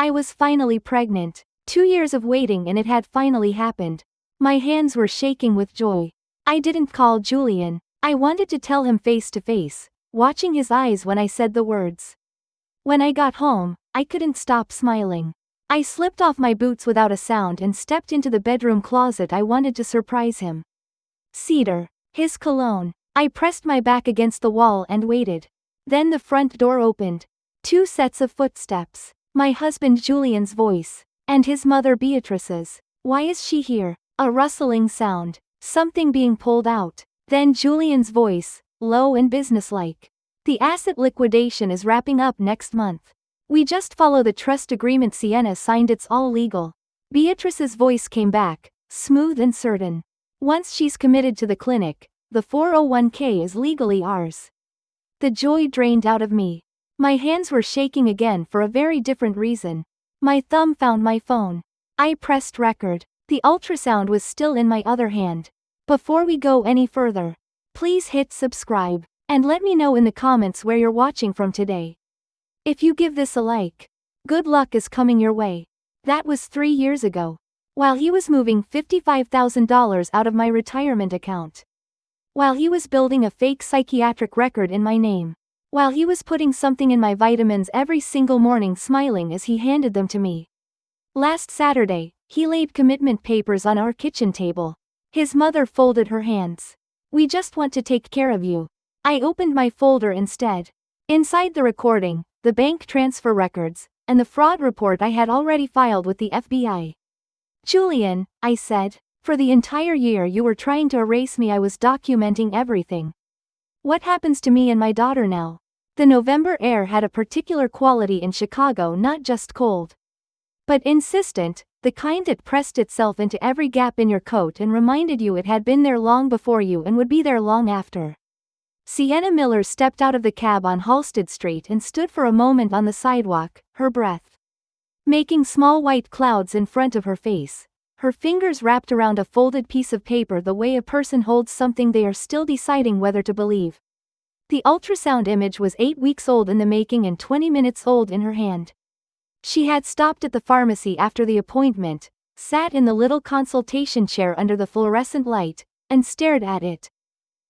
I was finally pregnant. 2 years of waiting and it had finally happened. My hands were shaking with joy. I didn't call Julian. I wanted to tell him face to face, watching his eyes when I said the words. When I got home, I couldn't stop smiling. I slipped off my boots without a sound and stepped into the bedroom closet. I wanted to surprise him. Cedar. His cologne. I pressed my back against the wall and waited. Then the front door opened. 2 sets of footsteps. My husband Julian's voice. And his mother Beatrice's. Why is she here? A rustling sound. Something being pulled out. Then Julian's voice, low and businesslike. The asset liquidation is wrapping up next month. We just follow the trust agreement Sienna signed, it's all legal. Beatrice's voice came back, smooth and certain. Once she's committed to the clinic, the 401k is legally ours. The joy drained out of me. My hands were shaking again for a very different reason. My thumb found my phone. I pressed record. The ultrasound was still in my other hand. Before we go any further, please hit subscribe, and let me know in the comments where you're watching from today. If you give this a like, good luck is coming your way. That was 3 years ago. While he was moving $55,000 out of my retirement account. While he was building a fake psychiatric record in my name. While he was putting something in my vitamins every single morning, smiling as he handed them to me. Last Saturday, he laid commitment papers on our kitchen table. His mother folded her hands. We just want to take care of you. I opened my folder instead. Inside the recording, the bank transfer records, and the fraud report I had already filed with the FBI. Julian, I said, for the entire year you were trying to erase me. I was documenting everything. What happens to me and my daughter now? The November air had a particular quality in Chicago, not just cold, but insistent, the kind that pressed itself into every gap in your coat and reminded you it had been there long before you and would be there long after. Sienna Miller stepped out of the cab on Halsted Street and stood for a moment on the sidewalk, her breath making small white clouds in front of her face, her fingers wrapped around a folded piece of paper the way a person holds something they are still deciding whether to believe. The ultrasound image was 8 weeks old in the making and 20 minutes old in her hand. She had stopped at the pharmacy after the appointment, sat in the little consultation chair under the fluorescent light, and stared at it.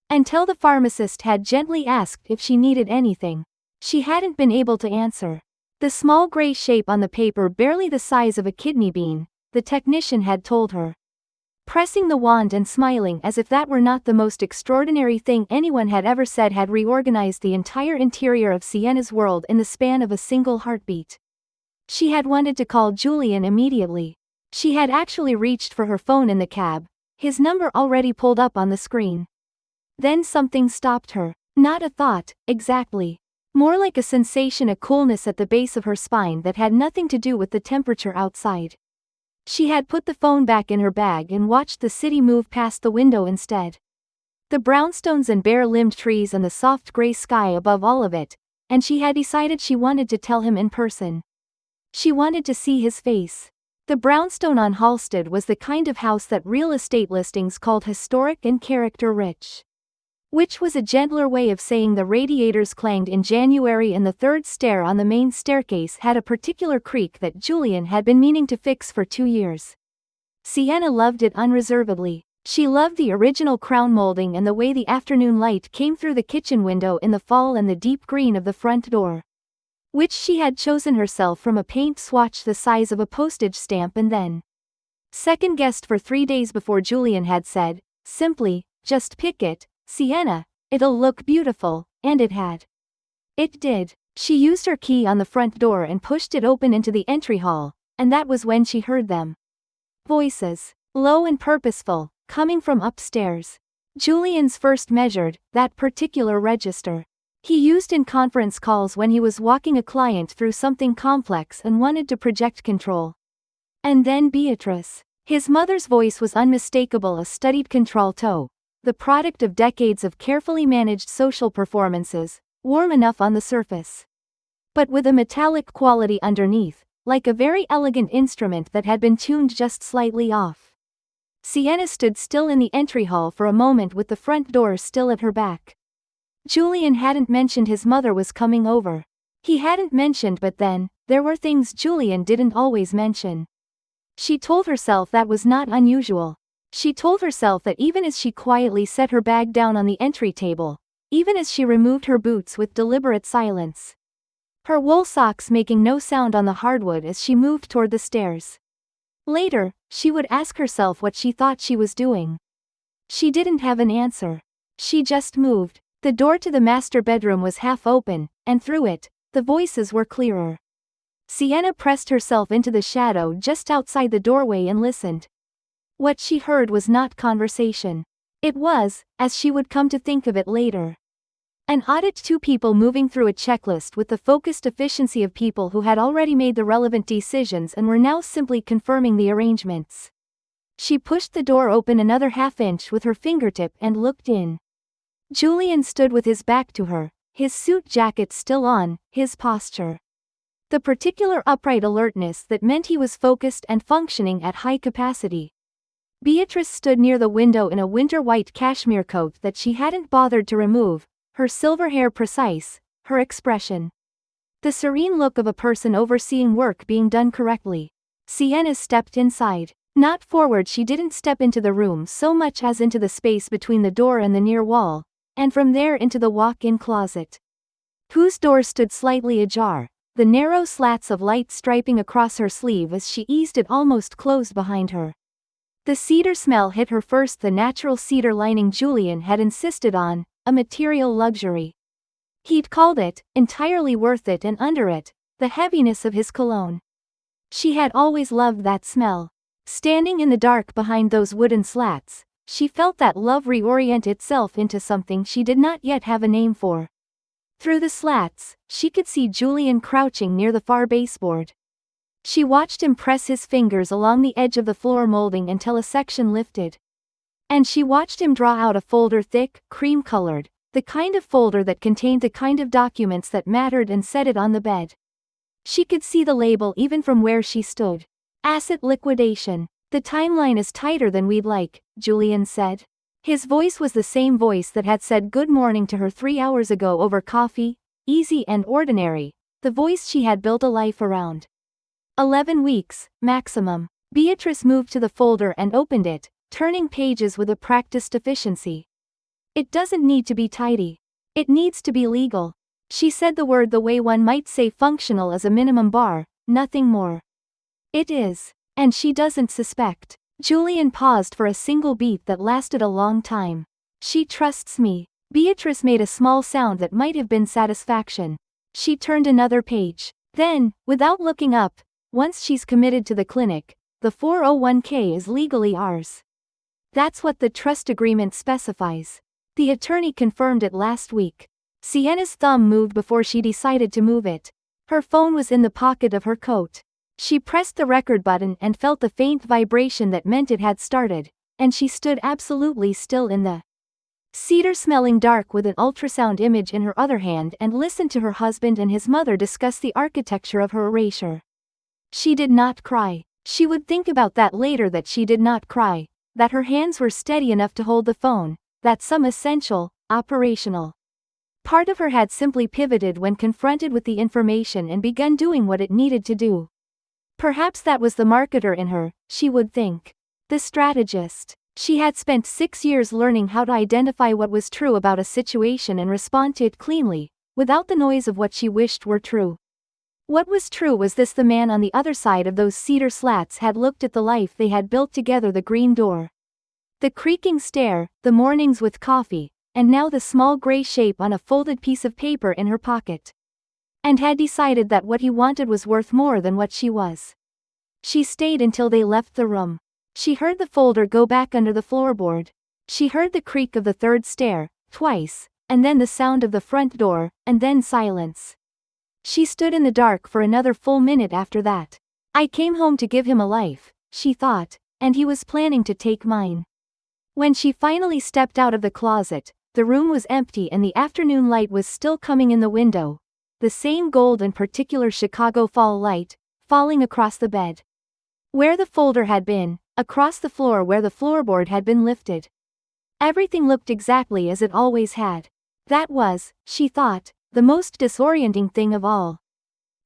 Until the pharmacist had gently asked if she needed anything. She hadn't been able to answer. The small gray shape on the paper, barely the size of a kidney bean, the technician had told her. Pressing the wand and smiling as if that were not the most extraordinary thing anyone had ever said, had reorganized the entire interior of Sienna's world in the span of a single heartbeat. She had wanted to call Julian immediately. She had actually reached for her phone in the cab, his number already pulled up on the screen. Then something stopped her. Not a thought, exactly. More like a sensation, a coolness at the base of her spine that had nothing to do with the temperature outside. She had put the phone back in her bag and watched the city move past the window instead. The brownstones and bare-limbed trees and the soft gray sky above all of it, and she had decided she wanted to tell him in person. She wanted to see his face. The brownstone on Halsted was the kind of house that real estate listings called historic and character-rich. Which was a gentler way of saying the radiators clanged in January and the third stair on the main staircase had a particular creak that Julian had been meaning to fix for 2 years. Sienna loved it unreservedly. She loved the original crown molding and the way the afternoon light came through the kitchen window in the fall and the deep green of the front door, which she had chosen herself from a paint swatch the size of a postage stamp, and then second-guessed for 3 days before Julian had said, simply, "Just pick it, Sienna, it'll look beautiful," and it had. It did. She used her key on the front door and pushed it open into the entry hall, and that was when she heard them. Voices, low and purposeful, coming from upstairs. Julian's first measured that particular register. He used in conference calls when he was walking a client through something complex and wanted to project control. And then Beatrice. His mother's voice was unmistakable, a studied contralto, the product of decades of carefully managed social performances, warm enough on the surface, but with a metallic quality underneath, like a very elegant instrument that had been tuned just slightly off. Sienna stood still in the entry hall for a moment with the front door still at her back. Julian hadn't mentioned his mother was coming over. He hadn't mentioned, but then, there were things Julian didn't always mention. She told herself that was not unusual. She told herself that even as she quietly set her bag down on the entry table, even as she removed her boots with deliberate silence, her wool socks making no sound on the hardwood as she moved toward the stairs. Later, she would ask herself what she thought she was doing. She didn't have an answer. She just moved. The door to the master bedroom was half open, and through it, the voices were clearer. Sienna pressed herself into the shadow just outside the doorway and listened. What she heard was not conversation. It was, as she would come to think of it later, an audit, two people moving through a checklist with the focused efficiency of people who had already made the relevant decisions and were now simply confirming the arrangements. She pushed the door open another half-inch with her fingertip and looked in. Julian stood with his back to her, his suit jacket still on, his posture, the particular upright alertness that meant he was focused and functioning at high capacity. Beatrice stood near the window in a winter white cashmere coat that she hadn't bothered to remove, her silver hair precise, her expression the serene look of a person overseeing work being done correctly. Sienna stepped inside. Not forward, she didn't step into the room so much as into the space between the door and the near wall, and from there into the walk-in closet, whose door stood slightly ajar, the narrow slats of light striping across her sleeve as she eased it almost closed behind her. The cedar smell hit her first, the natural cedar lining Julian had insisted on, a material luxury. He'd called it, entirely worth it, and under it, the heaviness of his cologne. She had always loved that smell. Standing in the dark behind those wooden slats, she felt that love reorient itself into something she did not yet have a name for. Through the slats, she could see Julian crouching near the far baseboard. She watched him press his fingers along the edge of the floor molding until a section lifted. And she watched him draw out a folder, thick, cream-colored, the kind of folder that contained the kind of documents that mattered, and set it on the bed. She could see the label even from where she stood. Asset liquidation. The timeline is tighter than we'd like, Julian said. His voice was the same voice that had said good morning to her 3 hours ago over coffee, easy and ordinary, the voice she had built a life around. 11 weeks, maximum. Beatrice moved to the folder and opened it, turning pages with a practiced efficiency. It doesn't need to be tidy. It needs to be legal. She said the word the way one might say functional as a minimum bar, nothing more. It is. And she doesn't suspect. Julian paused for a single beat that lasted a long time. She trusts me. Beatrice made a small sound that might have been satisfaction. She turned another page. Then, without looking up, once she's committed to the clinic, the 401k is legally ours. That's what the trust agreement specifies. The attorney confirmed it last week. Sienna's thumb moved before she decided to move it. Her phone was in the pocket of her coat. She pressed the record button and felt the faint vibration that meant it had started, and she stood absolutely still in the cedar-smelling dark with an ultrasound image in her other hand and listened to her husband and his mother discuss the architecture of her erasure. She did not cry. She would think about that later, that she did not cry, that her hands were steady enough to hold the phone, that some essential, operational part of her had simply pivoted when confronted with the information and begun doing what it needed to do. Perhaps that was the marketer in her, she would think. The strategist. She had spent 6 years learning how to identify what was true about a situation and respond to it cleanly, without the noise of what she wished were true. What was true was this: the man on the other side of those cedar slats had looked at the life they had built together, the green door, the creaking stair, the mornings with coffee, and now the small gray shape on a folded piece of paper in her pocket. And had decided that what he wanted was worth more than what she was. She stayed until they left the room. She heard the folder go back under the floorboard. She heard the creak of the third stair, twice, and then the sound of the front door, and then silence. She stood in the dark for another full minute after that. I came home to give him a life, she thought, and he was planning to take mine. When she finally stepped out of the closet, the room was empty and the afternoon light was still coming in the window. The same gold and particular Chicago fall light, falling across the bed where the folder had been, across the floor where the floorboard had been lifted. Everything looked exactly as it always had. That was, she thought, the most disorienting thing of all.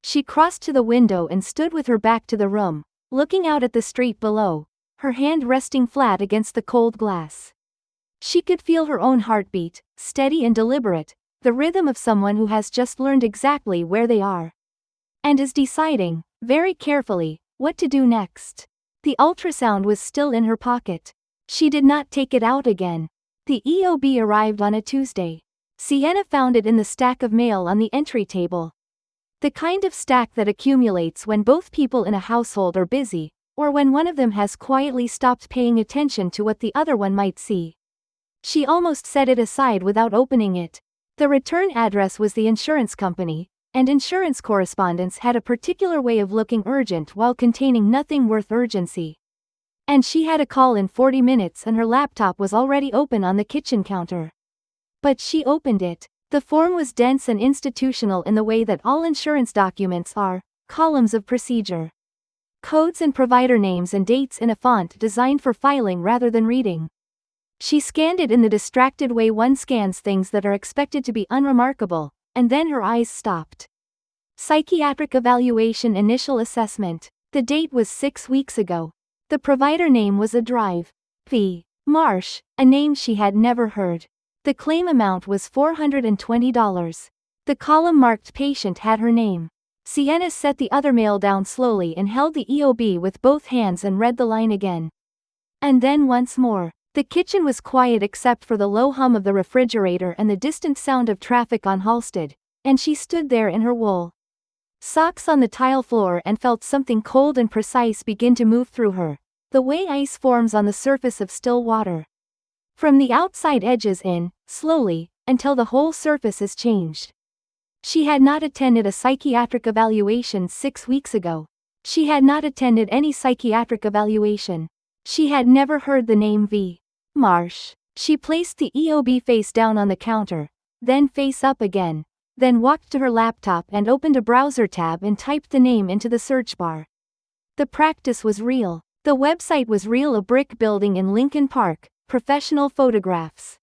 She crossed to the window and stood with her back to the room, looking out at the street below, her hand resting flat against the cold glass. She could feel her own heartbeat, steady and deliberate, the rhythm of someone who has just learned exactly where they are and is deciding, very carefully, what to do next. The ultrasound was still in her pocket. She did not take it out again. The EOB arrived on a Tuesday. Sienna found it in the stack of mail on the entry table. The kind of stack that accumulates when both people in a household are busy, or when one of them has quietly stopped paying attention to what the other one might see. She almost set it aside without opening it. The return address was the insurance company, and insurance correspondence had a particular way of looking urgent while containing nothing worth urgency. And she had a call in 40 minutes and her laptop was already open on the kitchen counter. But she opened it. The form was dense and institutional in the way that all insurance documents are, columns of procedure. Codes and provider names and dates in a font designed for filing rather than reading. She scanned it in the distracted way one scans things that are expected to be unremarkable, and then her eyes stopped. Psychiatric evaluation initial assessment. The date was 6 weeks ago. The provider name was a drive. V. Marsh, a name she had never heard. The claim amount was $420. The column marked patient had her name. Sienna set the other mail down slowly and held the EOB with both hands and read the line again. And then once more. The kitchen was quiet except for the low hum of the refrigerator and the distant sound of traffic on Halsted, and she stood there in her wool socks on the tile floor and felt something cold and precise begin to move through her, the way ice forms on the surface of still water. From the outside edges in, slowly, until the whole surface is changed. She had not attended a psychiatric evaluation 6 weeks ago. She had not attended any psychiatric evaluation. She had never heard the name V. Marsh. She placed the EOB face down on the counter, then face up again, then walked to her laptop and opened a browser tab and typed the name into the search bar. The practice was real. The website was real. A brick building in Lincoln Park, professional photographs.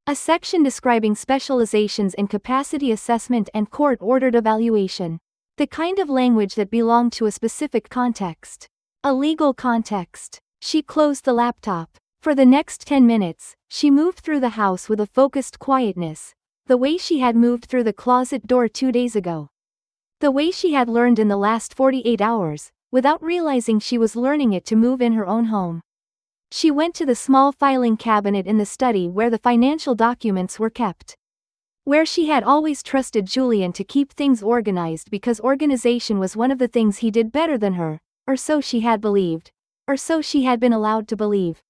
A section describing specializations in capacity assessment and court-ordered evaluation. The kind of language that belonged to a specific context. A legal context. She closed the laptop. For the next 10 minutes, she moved through the house with a focused quietness, the way she had moved through the closet door 2 days ago. The way she had learned in the last 48 hours, without realizing she was learning it to move in her own home. She went to the small filing cabinet in the study where the financial documents were kept. Where she had always trusted Julian to keep things organized because organization was one of the things he did better than her, or so she had believed, or so she had been allowed to believe.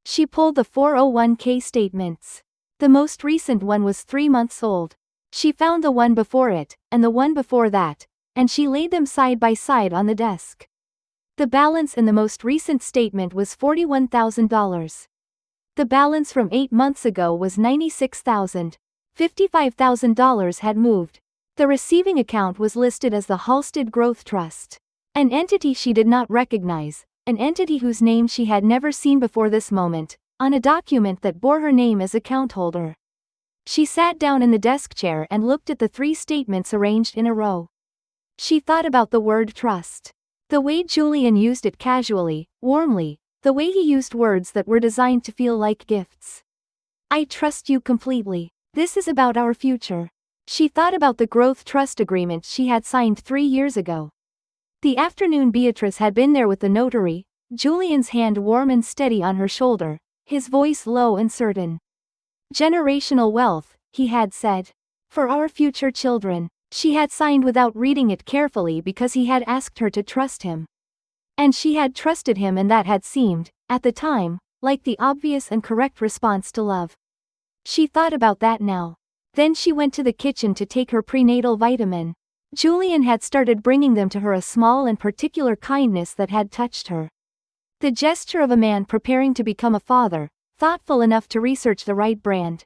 She pulled the 401k statements. The most recent one was 3 months old. She found the one before it, and the one before that, and she laid them side by side on the desk. The balance in the most recent statement was $41,000. The balance from 8 months ago was $96,000. $55,000 had moved. The receiving account was listed as the Halsted Growth Trust. An entity she did not recognize, an entity whose name she had never seen before this moment, on a document that bore her name as account holder. She sat down in the desk chair and looked at the 3 statements arranged in a row. She thought about the word trust. The way Julian used it casually, warmly, the way he used words that were designed to feel like gifts. I trust you completely. This is about our future. She thought about the growth trust agreement she had signed 3 years ago. The afternoon Beatrice had been there with the notary, Julian's hand warm and steady on her shoulder, his voice low and certain. Generational wealth, he had said. For our future children. She had signed without reading it carefully because he had asked her to trust him. And she had trusted him, and that had seemed, at the time, like the obvious and correct response to love. She thought about that now. Then she went to the kitchen to take her prenatal vitamin. Julian had started bringing them to her, a small and particular kindness that had touched her. The gesture of a man preparing to become a father, thoughtful enough to research the right brand.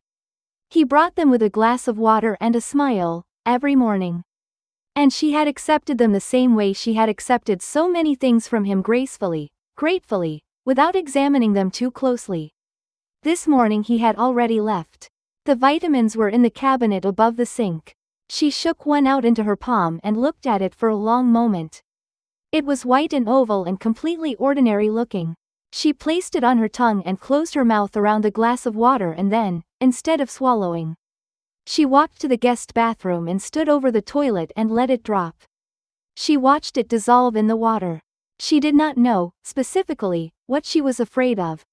He brought them with a glass of water and a smile, every morning. And she had accepted them the same way she had accepted so many things from him, gracefully, gratefully, without examining them too closely. This morning he had already left. The vitamins were in the cabinet above the sink. She shook one out into her palm and looked at it for a long moment. It was white and oval and completely ordinary looking. She placed it on her tongue and closed her mouth around the glass of water and then, instead of swallowing, she walked to the guest bathroom and stood over the toilet and let it drop. She watched it dissolve in the water. She did not know, specifically, what she was afraid of.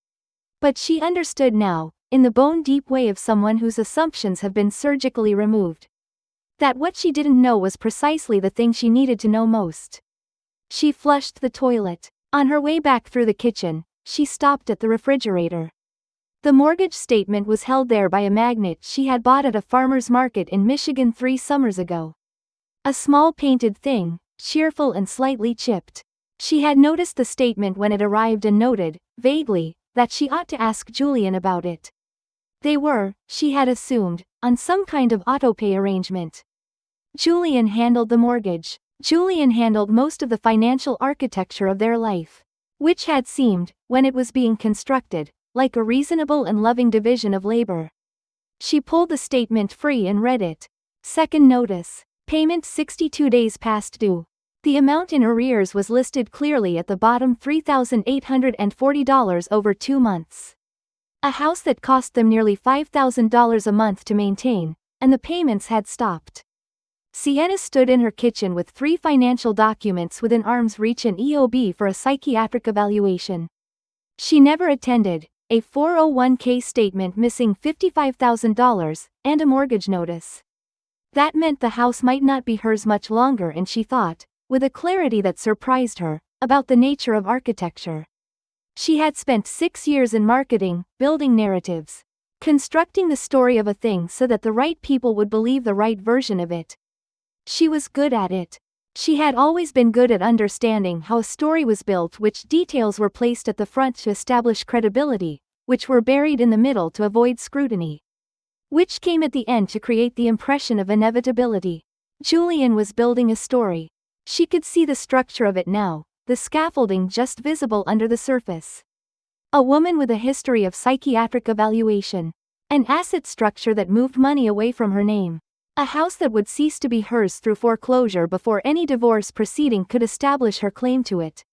But she understood now, in the bone-deep way of someone whose assumptions have been surgically removed, that what she didn't know was precisely the thing she needed to know most. She flushed the toilet. On her way back through the kitchen, she stopped at the refrigerator. The mortgage statement was held there by a magnet she had bought at a farmer's market in Michigan 3 summers ago. A small painted thing, cheerful and slightly chipped. She had noticed the statement when it arrived and noted, vaguely, that she ought to ask Julian about it. They were, she had assumed, on some kind of autopay arrangement. Julian handled the mortgage. Julian handled most of the financial architecture of their life, which had seemed, when it was being constructed, like a reasonable and loving division of labor. She pulled the statement free and read it. Second notice. Payment 62 days past due. The amount in arrears was listed clearly at the bottom, $3,840 over 2 months. A house that cost them nearly $5,000 a month to maintain, and the payments had stopped. Sienna stood in her kitchen with 3 financial documents within arm's reach: an EOB for a psychiatric evaluation she never attended, a 401k statement missing $55,000, and a mortgage notice. That meant the house might not be hers much longer, and she thought, with a clarity that surprised her, about the nature of architecture. She had spent 6 years in marketing, building narratives, constructing the story of a thing so that the right people would believe the right version of it. She was good at it. She had always been good at understanding how a story was built, which details were placed at the front to establish credibility, which were buried in the middle to avoid scrutiny, which came at the end to create the impression of inevitability. Julian was building a story. She could see the structure of it now, the scaffolding just visible under the surface. A woman with a history of psychiatric evaluation. An asset structure that moved money away from her name. A house that would cease to be hers through foreclosure before any divorce proceeding could establish her claim to it.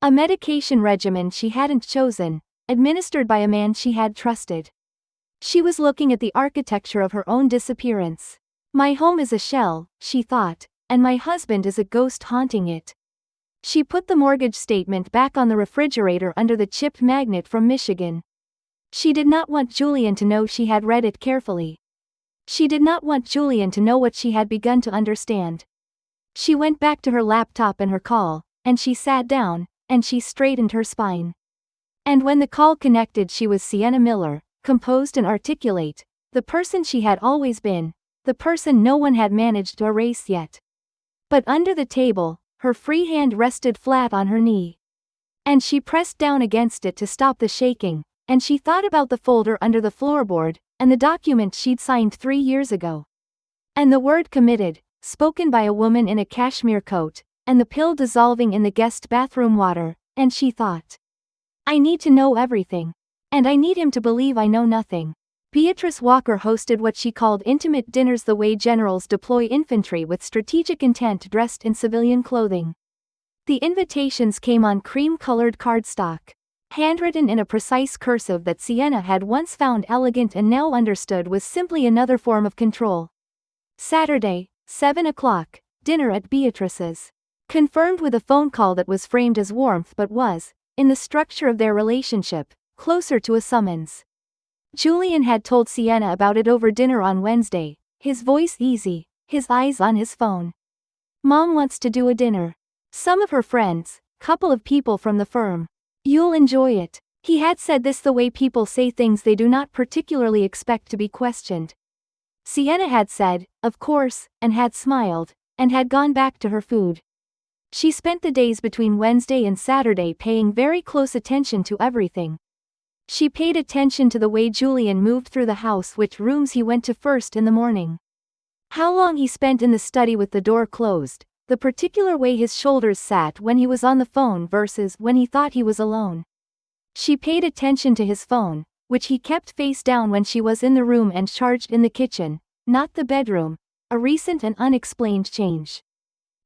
A medication regimen she hadn't chosen, administered by a man she had trusted. She was looking at the architecture of her own disappearance. My home is a shell, she thought, and my husband is a ghost haunting it. She put the mortgage statement back on the refrigerator under the chipped magnet from Michigan. She did not want Julian to know she had read it carefully. She did not want Julian to know what she had begun to understand. She went back to her laptop and her call, and she sat down, and she straightened her spine. And when the call connected, she was Sienna Miller, composed and articulate, the person she had always been, the person no one had managed to erase yet. But under the table, her free hand rested flat on her knee. And she pressed down against it to stop the shaking, and she thought about the folder under the floorboard, and the document she'd signed 3 years ago. And the word committed, spoken by a woman in a cashmere coat, and the pill dissolving in the guest bathroom water, and she thought, I need to know everything. And I need him to believe I know nothing. Beatrice Walker hosted what she called intimate dinners, the way generals deploy infantry with strategic intent dressed in civilian clothing. The invitations came on cream-colored cardstock, handwritten in a precise cursive that Sienna had once found elegant and now understood was simply another form of control. Saturday, 7 o'clock, dinner at Beatrice's. Confirmed with a phone call that was framed as warmth but was, in the structure of their relationship, closer to a summons. Julian had told Sienna about it over dinner on Wednesday, his voice easy, his eyes on his phone. Mom wants to do a dinner. Some of her friends, couple of people from the firm. You'll enjoy it. He had said this the way people say things they do not particularly expect to be questioned. Sienna had said, of course, and had smiled, and had gone back to her food. She spent the days between Wednesday and Saturday paying very close attention to everything. She paid attention to the way Julian moved through the house, which rooms he went to first in the morning, how long he spent in the study with the door closed, the particular way his shoulders sat when he was on the phone versus when he thought he was alone. She paid attention to his phone, which he kept face down when she was in the room and charged in the kitchen, not the bedroom, a recent and unexplained change.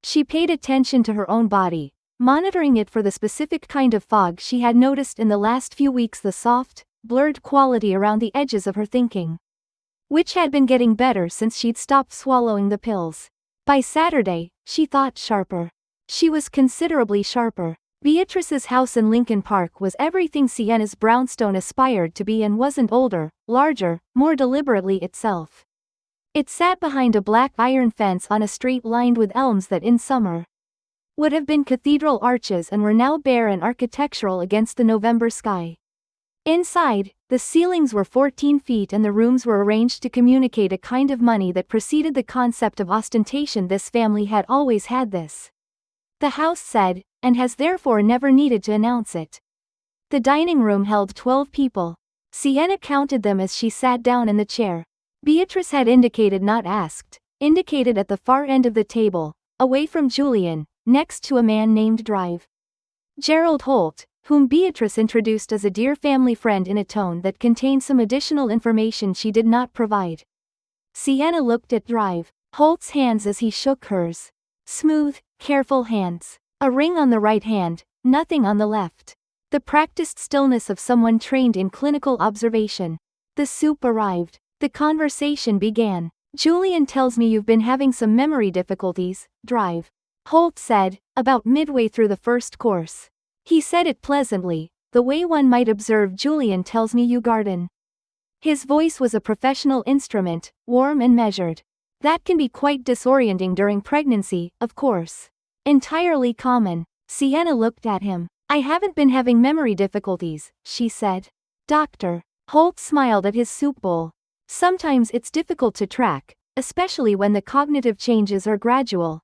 She paid attention to her own body, monitoring it for the specific kind of fog she had noticed in the last few weeks, the soft, blurred quality around the edges of her thinking, which had been getting better since she'd stopped swallowing the pills. By Saturday, she thought sharper. She was considerably sharper. Beatrice's house in Lincoln Park was everything Sienna's brownstone aspired to be and wasn't older, larger, more deliberately itself. It sat behind a black iron fence on a street lined with elms that in summer would have been cathedral arches and were now bare and architectural against the November sky. Inside, the ceilings were 14 feet and the rooms were arranged to communicate a kind of money that preceded the concept of ostentation. This family had always had this, the house said, and has therefore never needed to announce it. The dining room held 12 people. Sienna counted them as she sat down in the chair. Beatrice had indicated, not asked, indicated at the far end of the table, away from Julian, next to a man named Gerald Holt, whom Beatrice introduced as a dear family friend in a tone that contained some additional information she did not provide. Sienna looked at Holt's hands as he shook hers. Smooth, careful hands. A ring on the right hand, nothing on the left. The practiced stillness of someone trained in clinical observation. The soup arrived. The conversation began. Julian tells me you've been having some memory difficulties, Holt said, about midway through the first course. He said it pleasantly, the way one might observe. Julian tells me you garden. His voice was a professional instrument, warm and measured. That can be quite disorienting during pregnancy, of course. Entirely common. Sienna looked at him. I haven't been having memory difficulties, she said. Doctor. Holt smiled at his soup bowl. Sometimes it's difficult to track, especially when the cognitive changes are gradual.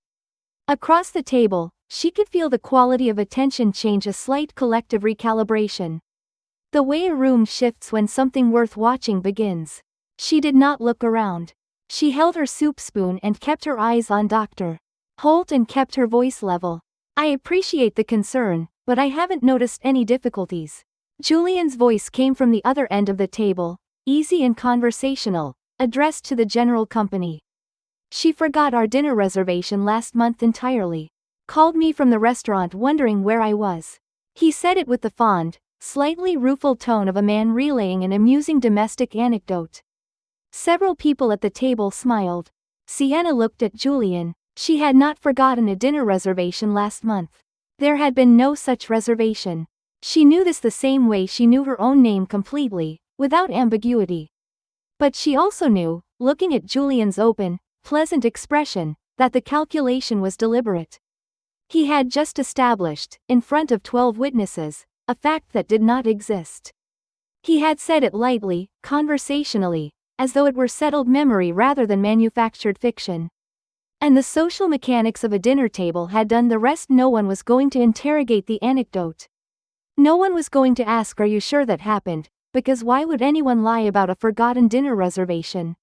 Across the table, she could feel the quality of attention change, a slight collective recalibration. The way a room shifts when something worth watching begins. She did not look around. She held her soup spoon and kept her eyes on Dr. Holt and kept her voice level. I appreciate the concern, but I haven't noticed any difficulties. Julian's voice came from the other end of the table, easy and conversational, addressed to the general company. She forgot our dinner reservation last month entirely. Called me from the restaurant wondering where I was. He said it with the fond, slightly rueful tone of a man relaying an amusing domestic anecdote. Several people at the table smiled. Sienna looked at Julian. She had not forgotten a dinner reservation last month. There had been no such reservation. She knew this the same way she knew her own name completely, without ambiguity. But she also knew, looking at Julian's open, pleasant expression, that the calculation was deliberate. He had just established, in front of 12 witnesses, a fact that did not exist. He had said it lightly, conversationally, as though it were settled memory rather than manufactured fiction. And the social mechanics of a dinner table had done the rest. No one was going to interrogate the anecdote. No one was going to ask, are you sure that happened, because why would anyone lie about a forgotten dinner reservation?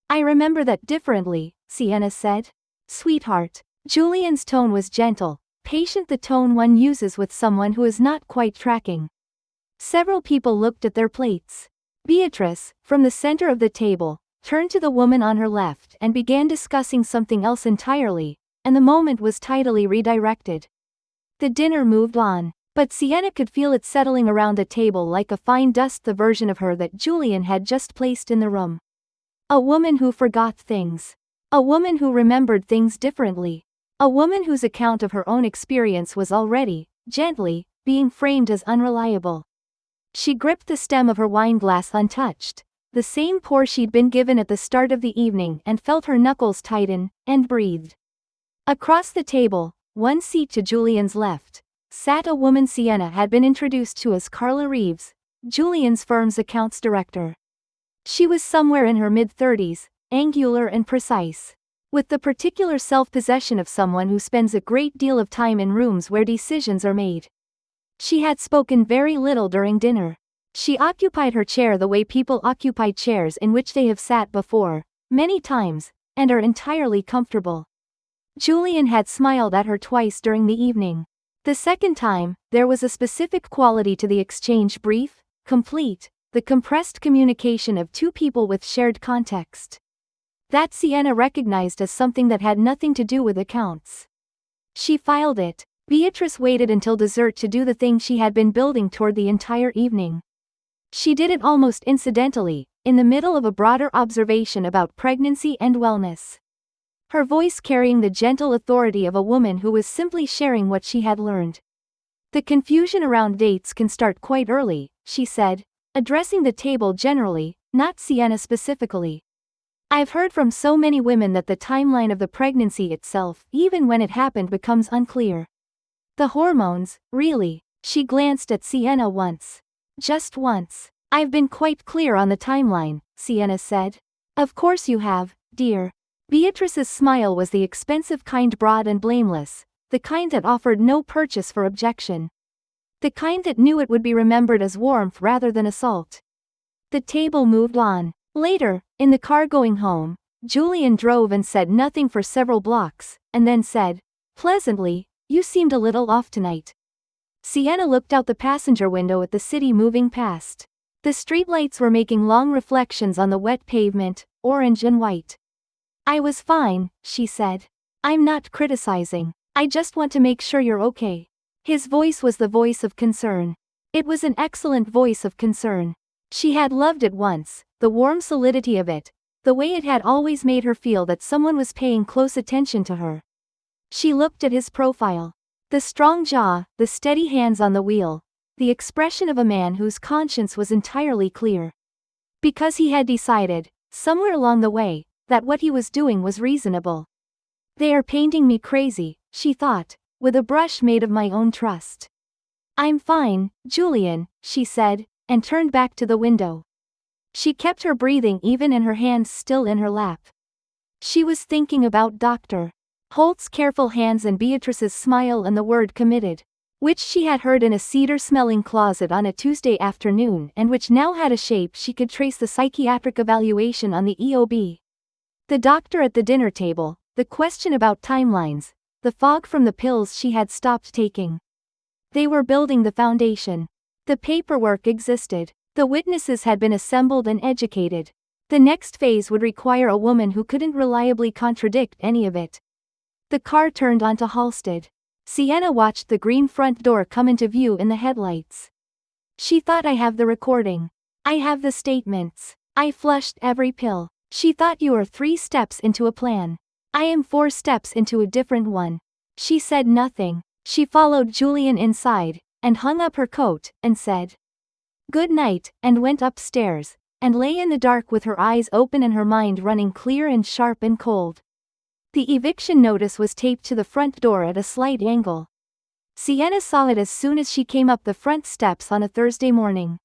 I remember that differently, Sienna said. Sweetheart. Julian's tone was gentle, patient, the tone one uses with someone who is not quite tracking. Several people looked at their plates. Beatrice, from the center of the table, turned to the woman on her left and began discussing something else entirely, and the moment was tidily redirected. The dinner moved on, but Sienna could feel it settling around the table like a fine dust, the version of her that Julian had just placed in the room. A woman who forgot things. A woman who remembered things differently. A woman whose account of her own experience was already, gently, being framed as unreliable. She gripped the stem of her wineglass untouched, the same pour she'd been given at the start of the evening, and felt her knuckles tighten, and breathed. Across the table, one seat to Julian's left, sat a woman Sienna had been introduced to as Carla Reeves, Julian's firm's accounts director. She was somewhere in her mid-30s, angular and precise, with the particular self-possession of someone who spends a great deal of time in rooms where decisions are made. She had spoken very little during dinner. She occupied her chair the way people occupy chairs in which they have sat before, many times, and are entirely comfortable. Julian had smiled at her twice during the evening. The second time, there was a specific quality to the exchange, brief, complete, the compressed communication of two people with shared context. That Sienna recognized as something that had nothing to do with accounts. She filed it. Beatrice waited until dessert to do the thing she had been building toward the entire evening. She did it almost incidentally, in the middle of a broader observation about pregnancy and wellness. Her voice carrying the gentle authority of a woman who was simply sharing what she had learned. The confusion around dates can start quite early, she said, addressing the table generally, not Sienna specifically. I've heard from so many women that the timeline of the pregnancy itself, even when it happened, becomes unclear. The hormones, really. She glanced at Sienna once. Just once. I've been quite clear on the timeline, Sienna said. Of course you have, dear. Beatrice's smile was the expensive kind, broad and blameless, the kind that offered no purchase for objection. The kind that knew it would be remembered as warmth rather than assault. The table moved on. Later, in the car going home, Julian drove and said nothing for several blocks, and then said, pleasantly, you seemed a little off tonight. Sienna looked out the passenger window at the city moving past. The streetlights were making long reflections on the wet pavement, orange and white. I was fine, she said. I'm not criticizing. I just want to make sure you're okay. His voice was the voice of concern. It was an excellent voice of concern. She had loved it once, the warm solidity of it, the way it had always made her feel that someone was paying close attention to her. She looked at his profile. The strong jaw, the steady hands on the wheel, the expression of a man whose conscience was entirely clear. Because he had decided, somewhere along the way, that what he was doing was reasonable. They are painting me crazy, she thought, with a brush made of my own trust. I'm fine, Julian, she said, and turned back to the window. She kept her breathing even and her hands still in her lap. She was thinking about Dr. Holt's careful hands and Beatrice's smile and the word committed, which she had heard in a cedar-smelling closet on a Tuesday afternoon and which now had a shape she could trace the psychiatric evaluation on the EOB. The doctor at the dinner table, the question about timelines, the fog from the pills she had stopped taking. They were building the foundation. The paperwork existed. The witnesses had been assembled and educated. The next phase would require a woman who couldn't reliably contradict any of it. The car turned onto Halsted. Sienna watched the green front door come into view in the headlights. She thought, I have the recording. I have the statements. I flushed every pill. She thought, you are 3 steps into a plan. I am 4 steps into a different one. She said nothing. She followed Julian inside, and hung up her coat, and said, good night, and went upstairs, and lay in the dark with her eyes open and her mind running clear and sharp and cold. The eviction notice was taped to the front door at a slight angle. Sienna saw it as soon as she came up the front steps on a Thursday morning.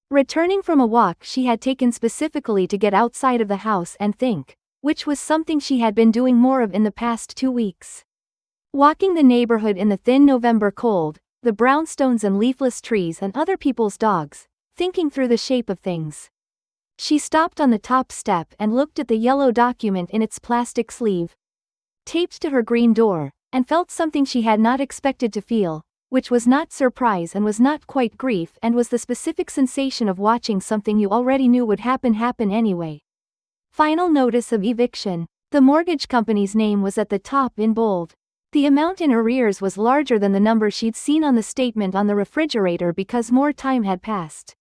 Returning from a walk she had taken specifically to get outside of the house and think, which was something she had been doing more of in the past 2 weeks. Walking the neighborhood in the thin November cold, the brownstones and leafless trees and other people's dogs, thinking through the shape of things. She stopped on the top step and looked at the yellow document in its plastic sleeve, taped to her green door, and felt something she had not expected to feel, which was not surprise and was not quite grief and was the specific sensation of watching something you already knew would happen anyway. Final notice of eviction. The mortgage company's name was at the top in bold. The amount in arrears was larger than the number she'd seen on the statement on the refrigerator because more time had passed.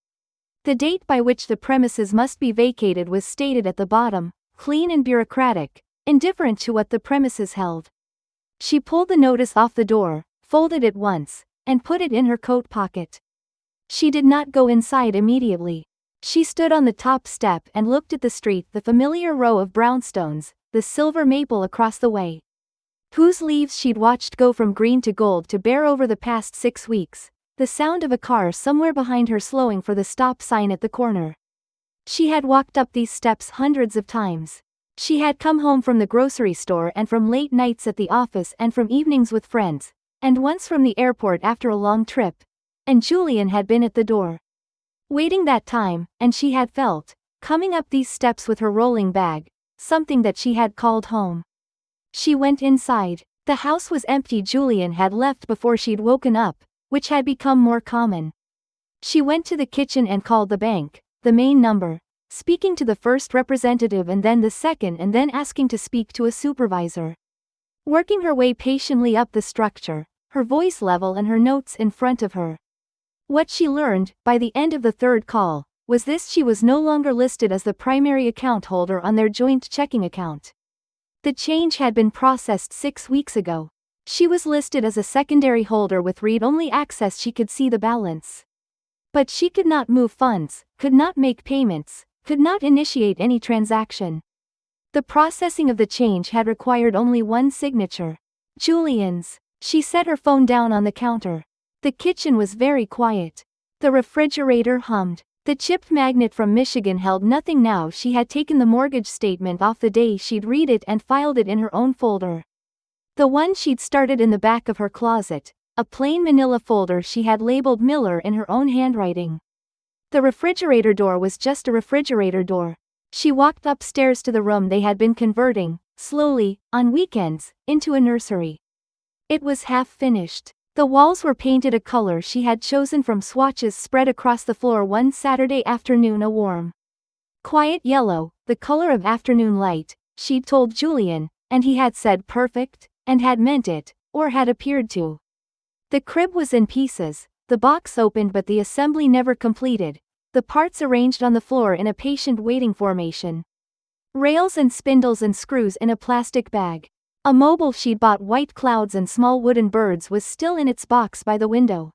The date by which the premises must be vacated was stated at the bottom, clean and bureaucratic, indifferent to what the premises held. She pulled the notice off the door, folded it once, and put it in her coat pocket. She did not go inside immediately. She stood on the top step and looked at the street, the familiar row of brownstones, the silver maple across the way, whose leaves she'd watched go from green to gold to bare over the past 6 weeks, the sound of a car somewhere behind her slowing for the stop sign at the corner. She had walked up these steps hundreds of times. She had come home from the grocery store and from late nights at the office and from evenings with friends, and once from the airport after a long trip. And Julian had been at the door, waiting that time, and she had felt, coming up these steps with her rolling bag, something that she had called home. She went inside. The house was empty. Julian had left before she'd woken up, which had become more common. She went to the kitchen and called the bank, the main number. speaking to the first representative and then the second and then asking to speak to a supervisor. Working her way patiently up the structure, her voice level and her notes in front of her. What she learned, by the end of the third call, was this: she was no longer listed as the primary account holder on their joint checking account. The change had been processed 6 weeks ago. She was listed as a secondary holder with read-only access. She could see the balance. But she could not move funds, could not make payments, could not initiate any transaction. The processing of the change had required only one signature. Julian's. She set her phone down on the counter. The kitchen was very quiet. The refrigerator hummed. The chip magnet from Michigan held nothing now. She had taken the mortgage statement off the day she'd read it and filed it in her own folder. The one she'd started in the back of her closet, a plain manila folder she had labeled Miller in her own handwriting. The refrigerator door was just a refrigerator door. She walked upstairs to the room they had been converting, slowly, on weekends, into a nursery. It was half finished. The walls were painted a color she had chosen from swatches spread across the floor one Saturday afternoon, a warm, quiet yellow, the color of afternoon light, she'd told Julian, and he had said perfect, and had meant it, or had appeared to. The crib was in pieces, the box opened but the assembly never completed, the parts arranged on the floor in a patient waiting formation. Rails and spindles and screws in a plastic bag. A mobile she'd bought, white clouds and small wooden birds, was still in its box by the window.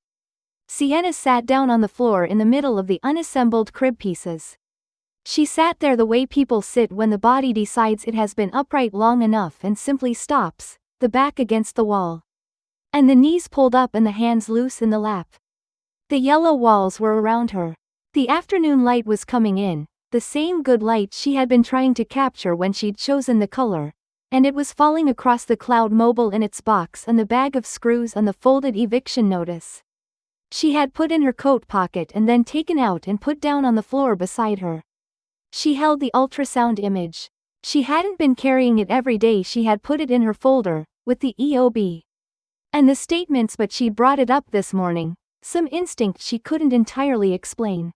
Sienna sat down on the floor in the middle of the unassembled crib pieces. She sat there the way people sit when the body decides it has been upright long enough and simply stops, the back against the wall. And the knees pulled up and the hands loose in the lap. The yellow walls were around her. The afternoon light was coming in, the same good light she had been trying to capture when she'd chosen the color. And it was falling across the cloud mobile in its box and the bag of screws and the folded eviction notice she had put in her coat pocket and then taken out and put down on the floor beside her. She held the ultrasound image. She hadn't been carrying it every day. She had put it in her folder, with the EOB and the statements, but she'd brought it up this morning, some instinct she couldn't entirely explain.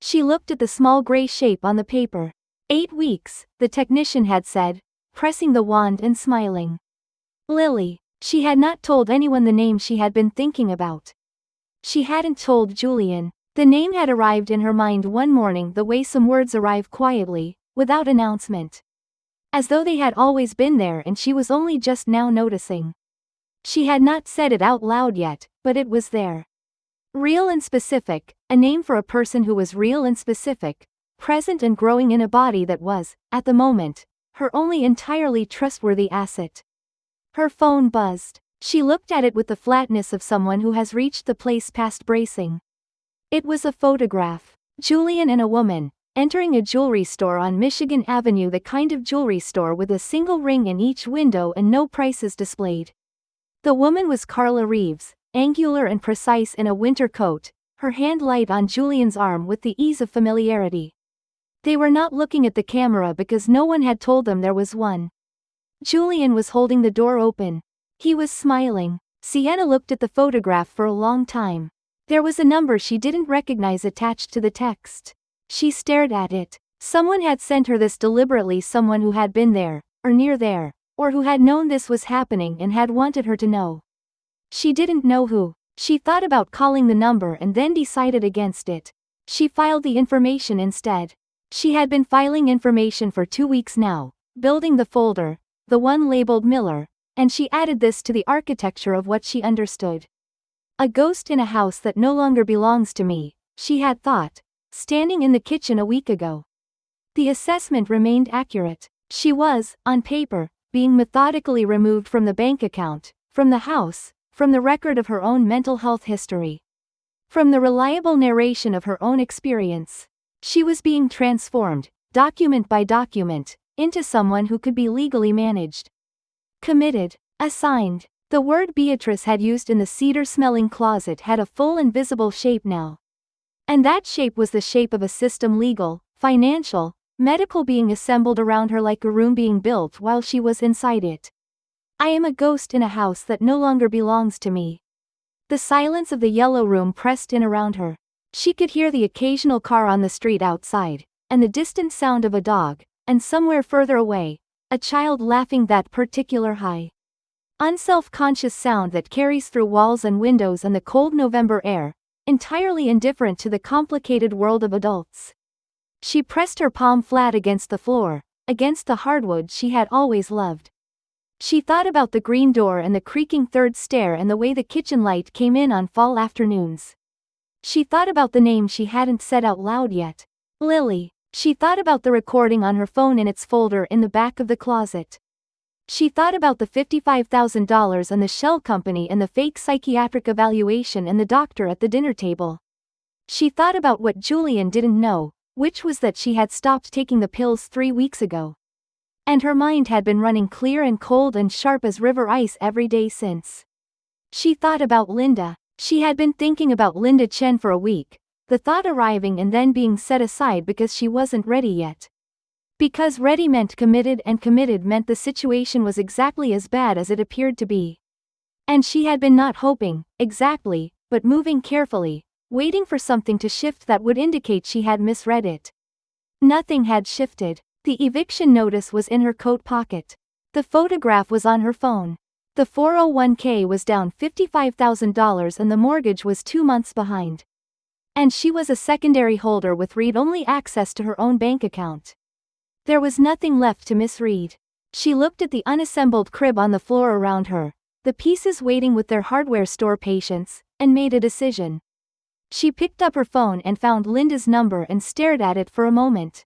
She looked at the small gray shape on the paper. 8 weeks, the technician had said, pressing the wand and smiling. Lily. She had not told anyone the name she had been thinking about. She hadn't told Julian. The name had arrived in her mind one morning the way some words arrive quietly, without announcement. As though they had always been there and she was only just now noticing. She had not said it out loud yet, but it was there. Real and specific, a name for a person who was real and specific, present and growing in a body that was, at the moment, her only entirely trustworthy asset. Her phone buzzed. She looked at it with the flatness of someone who has reached the place past bracing. It was a photograph. Julian and a woman, entering a jewelry store on Michigan Avenue, the kind of jewelry store with a single ring in each window and no prices displayed. The woman was Carla Reeves, angular and precise in a winter coat, her hand light on Julian's arm with the ease of familiarity. They were not looking at the camera because no one had told them there was one. Julian was holding the door open. He was smiling. Sienna looked at the photograph for a long time. There was a number she didn't recognize attached to the text. She stared at it. Someone had sent her this deliberately, someone who had been there, or near there, or who had known this was happening and had wanted her to know. She didn't know who. She thought about calling the number and then decided against it. She filed the information instead. She had been filing information for 2 weeks now, building the folder, the one labeled Miller, and she added this to the architecture of what she understood. A ghost in a house that no longer belongs to me, she had thought, standing in the kitchen a week ago. The assessment remained accurate. She was, on paper, being methodically removed from the bank account, from the house, from the record of her own mental health history, from the reliable narration of her own experience. She was being transformed, document by document, into someone who could be legally managed. Committed. Assigned. The word Beatrice had used in the cedar-smelling closet had a full and visible shape now. And that shape was the shape of a system, legal, financial, medical, being assembled around her like a room being built while she was inside it. I am a ghost in a house that no longer belongs to me. The silence of the yellow room pressed in around her. She could hear the occasional car on the street outside, and the distant sound of a dog, and somewhere further away, a child laughing, that particular high, unself-conscious sound that carries through walls and windows and the cold November air, entirely indifferent to the complicated world of adults. She pressed her palm flat against the floor, against the hardwood she had always loved. She thought about the green door and the creaking third stair and the way the kitchen light came in on fall afternoons. She thought about the name she hadn't said out loud yet. Lily. She thought about the recording on her phone in its folder in the back of the closet. She thought about the $55,000 and the shell company and the fake psychiatric evaluation and the doctor at the dinner table. She thought about what Julian didn't know, which was that she had stopped taking the pills 3 weeks ago. And her mind had been running clear and cold and sharp as river ice every day since. She thought about Linda. She had been thinking about Linda Chen for a week, the thought arriving and then being set aside because she wasn't ready yet. Because ready meant committed, and committed meant the situation was exactly as bad as it appeared to be. And she had been not hoping, exactly, but moving carefully, waiting for something to shift that would indicate she had misread it. Nothing had shifted. The eviction notice was in her coat pocket. The photograph was on her phone. The 401k was down $55,000 and the mortgage was 2 months behind. And she was a secondary holder with read-only access to her own bank account. There was nothing left to misread. She looked at the unassembled crib on the floor around her, the pieces waiting with their hardware store patience, and made a decision. She picked up her phone and found Linda's number and stared at it for a moment.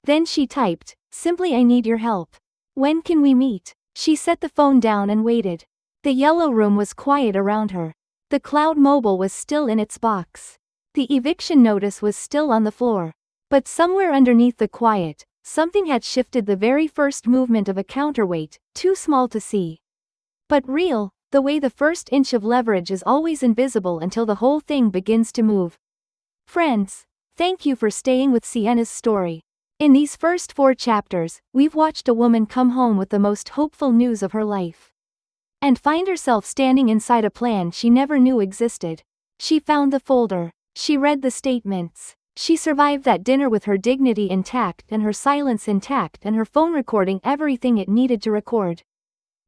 Then she typed, simply, "I need your help. When can we meet?" She set the phone down and waited. The yellow room was quiet around her. The Cloud Mobile was still in its box. The eviction notice was still on the floor. But somewhere underneath the quiet, something had shifted, the very first movement of a counterweight, too small to see, but real, the way the first inch of leverage is always invisible until the whole thing begins to move. Friends, thank you for staying with Sienna's story. In these first 4 chapters, we've watched a woman come home with the most hopeful news of her life. And find herself standing inside a plan she never knew existed. She found the folder. She read the statements. She survived that dinner with her dignity intact and her silence intact and her phone recording everything it needed to record.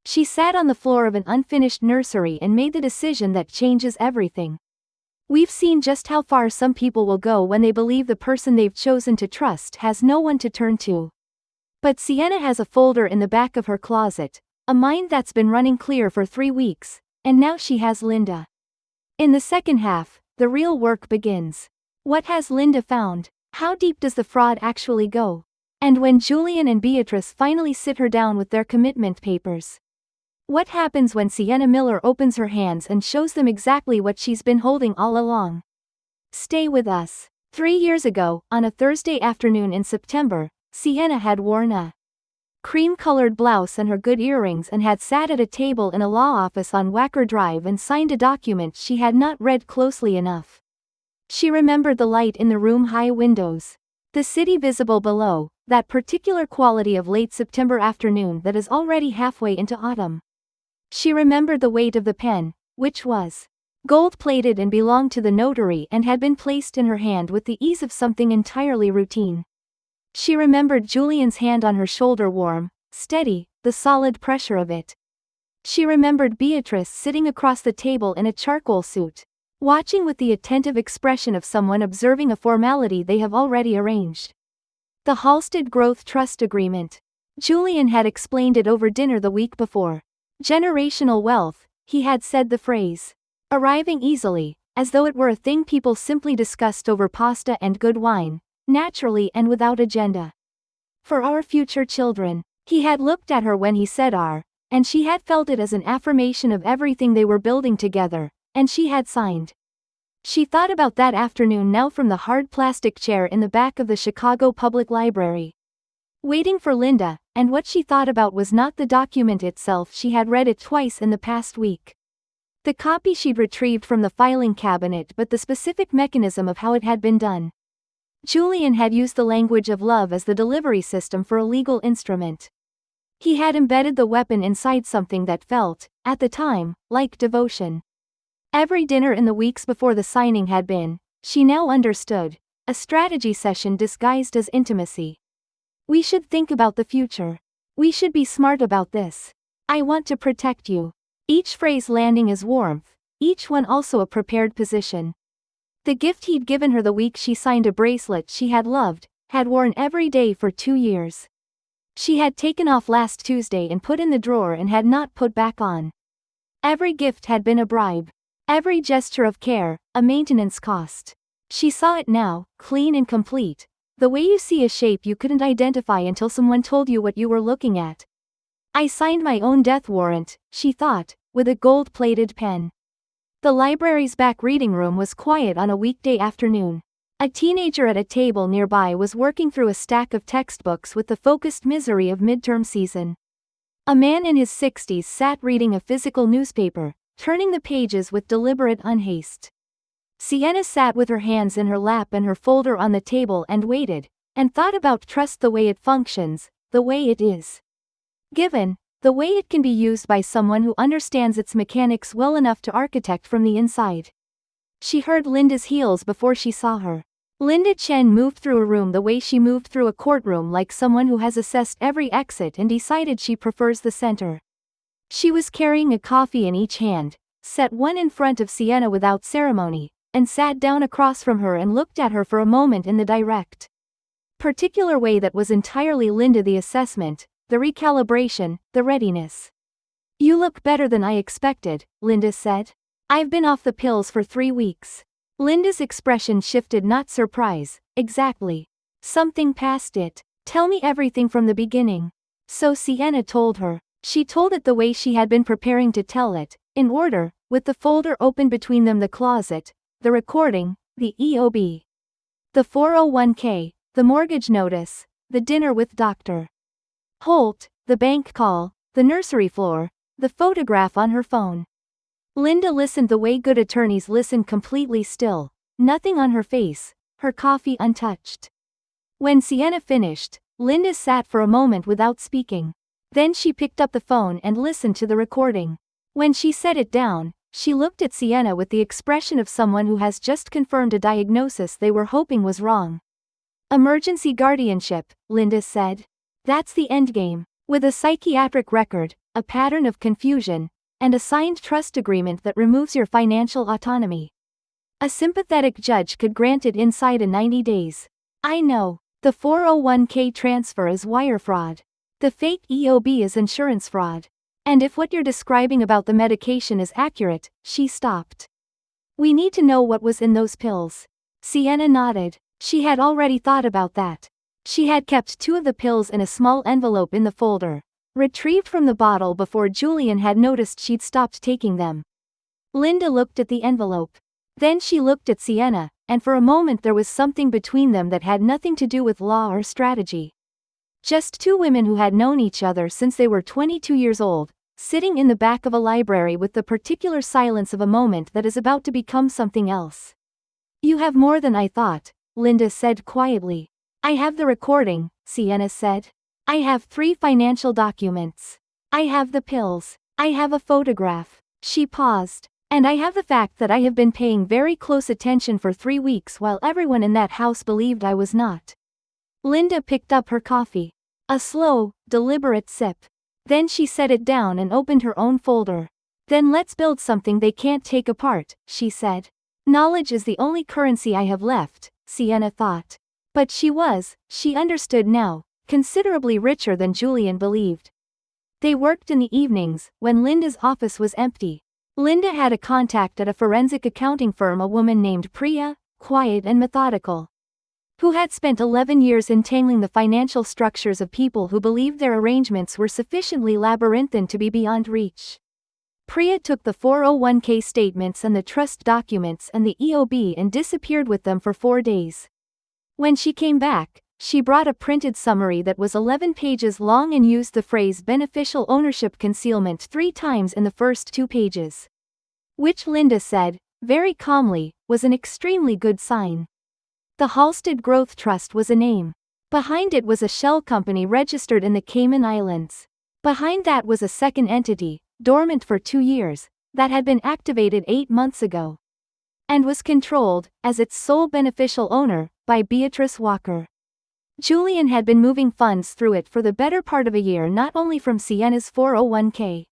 She sat on the floor of an unfinished nursery and made the decision that changes everything. We've seen just how far some people will go when they believe the person they've chosen to trust has no one to turn to. But Sienna has a folder in the back of her closet, a mind that's been running clear for 3 weeks, and now she has Linda. In the second half, the real work begins. What has Linda found? How deep does the fraud actually go? And when Julian and Beatrice finally sit her down with their commitment papers, what happens when Sienna Miller opens her hands and shows them exactly what she's been holding all along? Stay with us. 3 years ago, on a Thursday afternoon in September, Sienna had worn a cream-colored blouse and her good earrings and had sat at a table in a law office on Wacker Drive and signed a document she had not read closely enough. She remembered the light in the room-high windows, the city visible below, that particular quality of late September afternoon that is already halfway into autumn. She remembered the weight of the pen, which was gold-plated and belonged to the notary and had been placed in her hand with the ease of something entirely routine. She remembered Julian's hand on her shoulder, warm, steady, the solid pressure of it. She remembered Beatrice sitting across the table in a charcoal suit, watching with the attentive expression of someone observing a formality they have already arranged. The Halstead Growth Trust Agreement. Julian had explained it over dinner the week before. Generational wealth, he had said the phrase. Arriving easily, as though it were a thing people simply discussed over pasta and good wine, naturally and without agenda. For our future children. He had looked at her when he said our, and she had felt it as an affirmation of everything they were building together, and she had signed. She thought about that afternoon now from the hard plastic chair in the back of the Chicago Public Library, waiting for Linda, and what she thought about was not the document itself. She had read it twice in the past week. The copy she'd retrieved from the filing cabinet, but the specific mechanism of how it had been done. Julian had used the language of love as the delivery system for a legal instrument. He had embedded the weapon inside something that felt, at the time, like devotion. Every dinner in the weeks before the signing had been, she now understood, a strategy session disguised as intimacy. We should think about the future. We should be smart about this. I want to protect you. Each phrase landing as warmth, each one also a prepared position. The gift he'd given her the week she signed a bracelet she had loved, had worn every day for 2 years. She had taken off last Tuesday and put in the drawer and had not put back on. Every gift had been a bribe. Every gesture of care, a maintenance cost. She saw it now, clean and complete. The way you see a shape you couldn't identify until someone told you what you were looking at. I signed my own death warrant, she thought, with a gold-plated pen. The library's back reading room was quiet on a weekday afternoon. A teenager at a table nearby was working through a stack of textbooks with the focused misery of midterm season. A man in his 60s sat reading a physical newspaper, turning the pages with deliberate unhaste. Sienna sat with her hands in her lap and her folder on the table and waited, and thought about trust, the way it functions, the way it is given, the way it can be used by someone who understands its mechanics well enough to architect from the inside. She heard Linda's heels before she saw her. Linda Chen moved through a room the way she moved through a courtroom, like someone who has assessed every exit and decided she prefers the center. She was carrying a coffee in each hand, set one in front of Sienna without ceremony, and sat down across from her and looked at her for a moment in the direct, particular way that was entirely Linda: the assessment, the recalibration, the readiness. "You look better than I expected," Linda said. "I've been off the pills for 3 weeks. Linda's expression shifted. Not surprise, exactly. Something past it. "Tell me everything from the beginning." So Sienna told her. She told it the way she had been preparing to tell it, in order, with the folder open between them: the closet, the recording, the EOB, the 401k, the mortgage notice, the dinner with Dr. Holt, the bank call, the nursery floor, the photograph on her phone. Linda listened the way good attorneys listen, completely still, nothing on her face, her coffee untouched. When Sienna finished, Linda sat for a moment without speaking. Then she picked up the phone and listened to the recording. When she set it down, she looked at Sienna with the expression of someone who has just confirmed a diagnosis they were hoping was wrong. "Emergency guardianship," Linda said. "That's the endgame. With a psychiatric record, a pattern of confusion, and a signed trust agreement that removes your financial autonomy. A sympathetic judge could grant it inside a 90 days. I know. The 401k transfer is wire fraud. The fake EOB is insurance fraud. And if what you're describing about the medication is accurate," she stopped. "We need to know what was in those pills." Sienna nodded. She had already thought about that. She had kept 2 of the pills in a small envelope in the folder, retrieved from the bottle before Julian had noticed she'd stopped taking them. Linda looked at the envelope. Then she looked at Sienna, and for a moment there was something between them that had nothing to do with law or strategy. Just 2 women who had known each other since they were 22 years old, sitting in the back of a library with the particular silence of a moment that is about to become something else. "You have more than I thought," Linda said quietly. "I have the recording," Sienna said. "I have 3 financial documents. I have the pills. I have a photograph." She paused. "And I have the fact that I have been paying very close attention for 3 weeks while everyone in that house believed I was not." Linda picked up her coffee. A slow, deliberate sip. Then she set it down and opened her own folder. "Then let's build something they can't take apart," she said. Knowledge is the only currency I have left, Sienna thought. But she understood now, considerably richer than Julian believed. They worked in the evenings, when Linda's office was empty. Linda had a contact at a forensic accounting firm, a woman named Priya, quiet and methodical, who had spent 11 years entangling the financial structures of people who believed their arrangements were sufficiently labyrinthine to be beyond reach. Priya took the 401k statements and the trust documents and the EOB and disappeared with them for 4 days. When she came back, she brought a printed summary that was 11 pages long and used the phrase beneficial ownership concealment 3 times in the first 2 pages. Which Linda said, very calmly, was an extremely good sign. The Halstead Growth Trust was a name. Behind it was a shell company registered in the Cayman Islands. Behind that was a second entity, dormant for 2 years, that had been activated 8 months ago. and was controlled, as its sole beneficial owner, by Beatrice Walker. Julian had been moving funds through it for the better part of a year, not only from Sienna's 401k,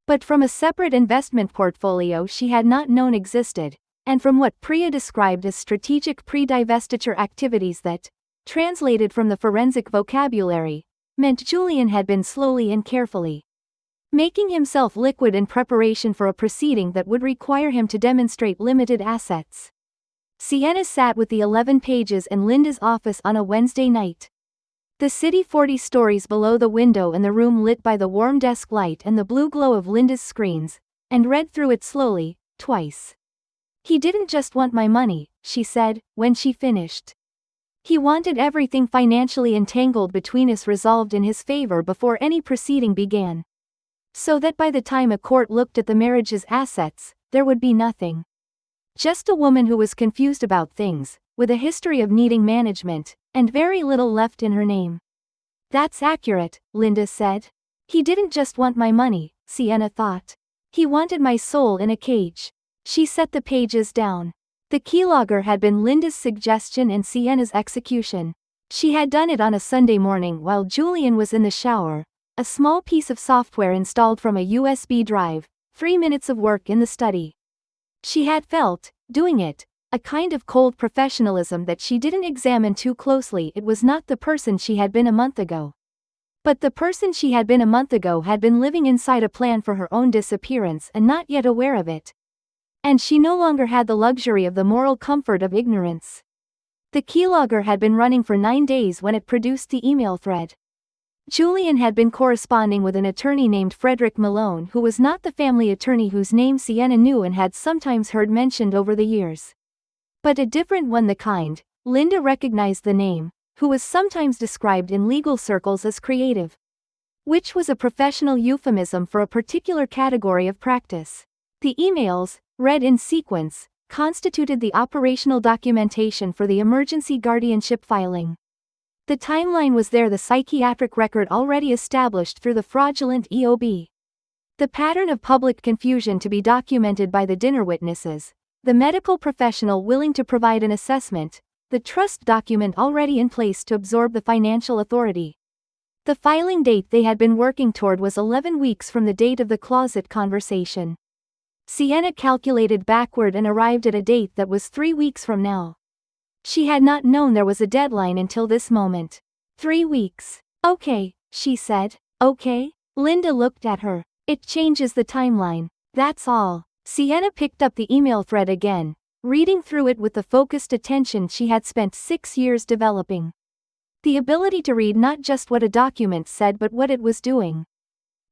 but from a separate investment portfolio she had not known existed, and from what Priya described as strategic pre-divestiture activities that, translated from the forensic vocabulary, meant Julian had been slowly and carefully making himself liquid in preparation for a proceeding that would require him to demonstrate limited assets. Sienna sat with the 11 pages in Linda's office on a Wednesday night. The city 40 stories below the window and the room lit by the warm desk light and the blue glow of Linda's screens, and read through it slowly, twice. "He didn't just want my money," she said, when she finished. "He wanted everything financially entangled between us resolved in his favor before any proceeding began. So that by the time a court looked at the marriage's assets, there would be nothing. Just a woman who was confused about things, with a history of needing management, and very little left in her name." "That's accurate," Linda said. "He didn't just want my money," Sienna thought. "He wanted my soul in a cage." She set the pages down. The keylogger had been Linda's suggestion and Sienna's execution. She had done it on a Sunday morning while Julian was in the shower, a small piece of software installed from a USB drive, 3 minutes of work in the study. She had felt, doing it, a kind of cold professionalism that she didn't examine too closely. It was not the person she had been a month ago. But the person she had been a month ago had been living inside a plan for her own disappearance and not yet aware of it. And she no longer had the luxury of the moral comfort of ignorance. The keylogger had been running for 9 days when it produced the email thread. Julian had been corresponding with an attorney named Frederick Malone, who was not the family attorney whose name Sienna knew and had sometimes heard mentioned over the years, but a different one, the kind Linda recognized the name, who was sometimes described in legal circles as creative, which was a professional euphemism for a particular category of practice. The emails, read in sequence, constituted the operational documentation for the emergency guardianship filing. The timeline was there, the psychiatric record already established through the fraudulent EOB. The pattern of public confusion to be documented by the dinner witnesses, the medical professional willing to provide an assessment, the trust document already in place to absorb the financial authority. The filing date they had been working toward was 11 weeks from the date of the closet conversation. Sienna calculated backward and arrived at a date that was 3 weeks from now. She had not known there was a deadline until this moment. 3 weeks. "Okay," she said. "Okay?" Linda looked at her. "It changes the timeline. That's all." Sienna picked up the email thread again, reading through it with the focused attention she had spent 6 years developing. The ability to read not just what a document said but what it was doing.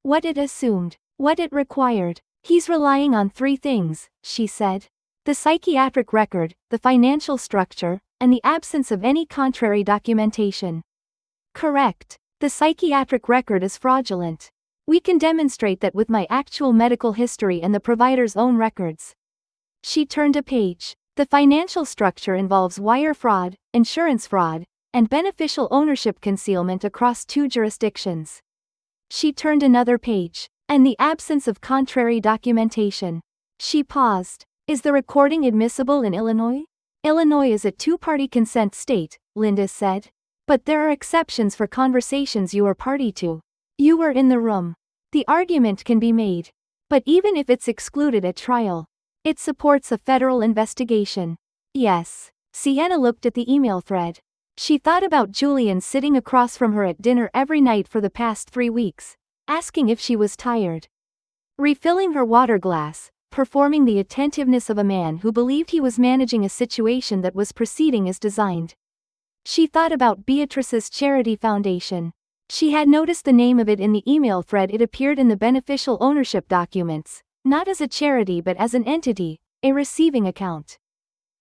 What it assumed. What it required. "He's relying on 3 things," she said. "The psychiatric record, the financial structure, and the absence of any contrary documentation." "Correct. The psychiatric record is fraudulent. We can demonstrate that with my actual medical history and the provider's own records." She turned a page. "The financial structure involves wire fraud, insurance fraud, and beneficial ownership concealment across 2 jurisdictions." She turned another page. "And the absence of contrary documentation." She paused. "Is the recording admissible in Illinois?" "Illinois is a 2-party consent state," Linda said. "But there are exceptions for conversations you are party to. You were in the room. The argument can be made. But even if it's excluded at trial, it supports a federal investigation." "Yes." Sienna looked at the email thread. She thought about Julian sitting across from her at dinner every night for the past 3 weeks, asking if she was tired, refilling her water glass, performing the attentiveness of a man who believed he was managing a situation that was proceeding as designed. She thought about Beatrice's charity foundation. She had noticed the name of it in the email thread. It appeared in the beneficial ownership documents, not as a charity but as an entity, a receiving account.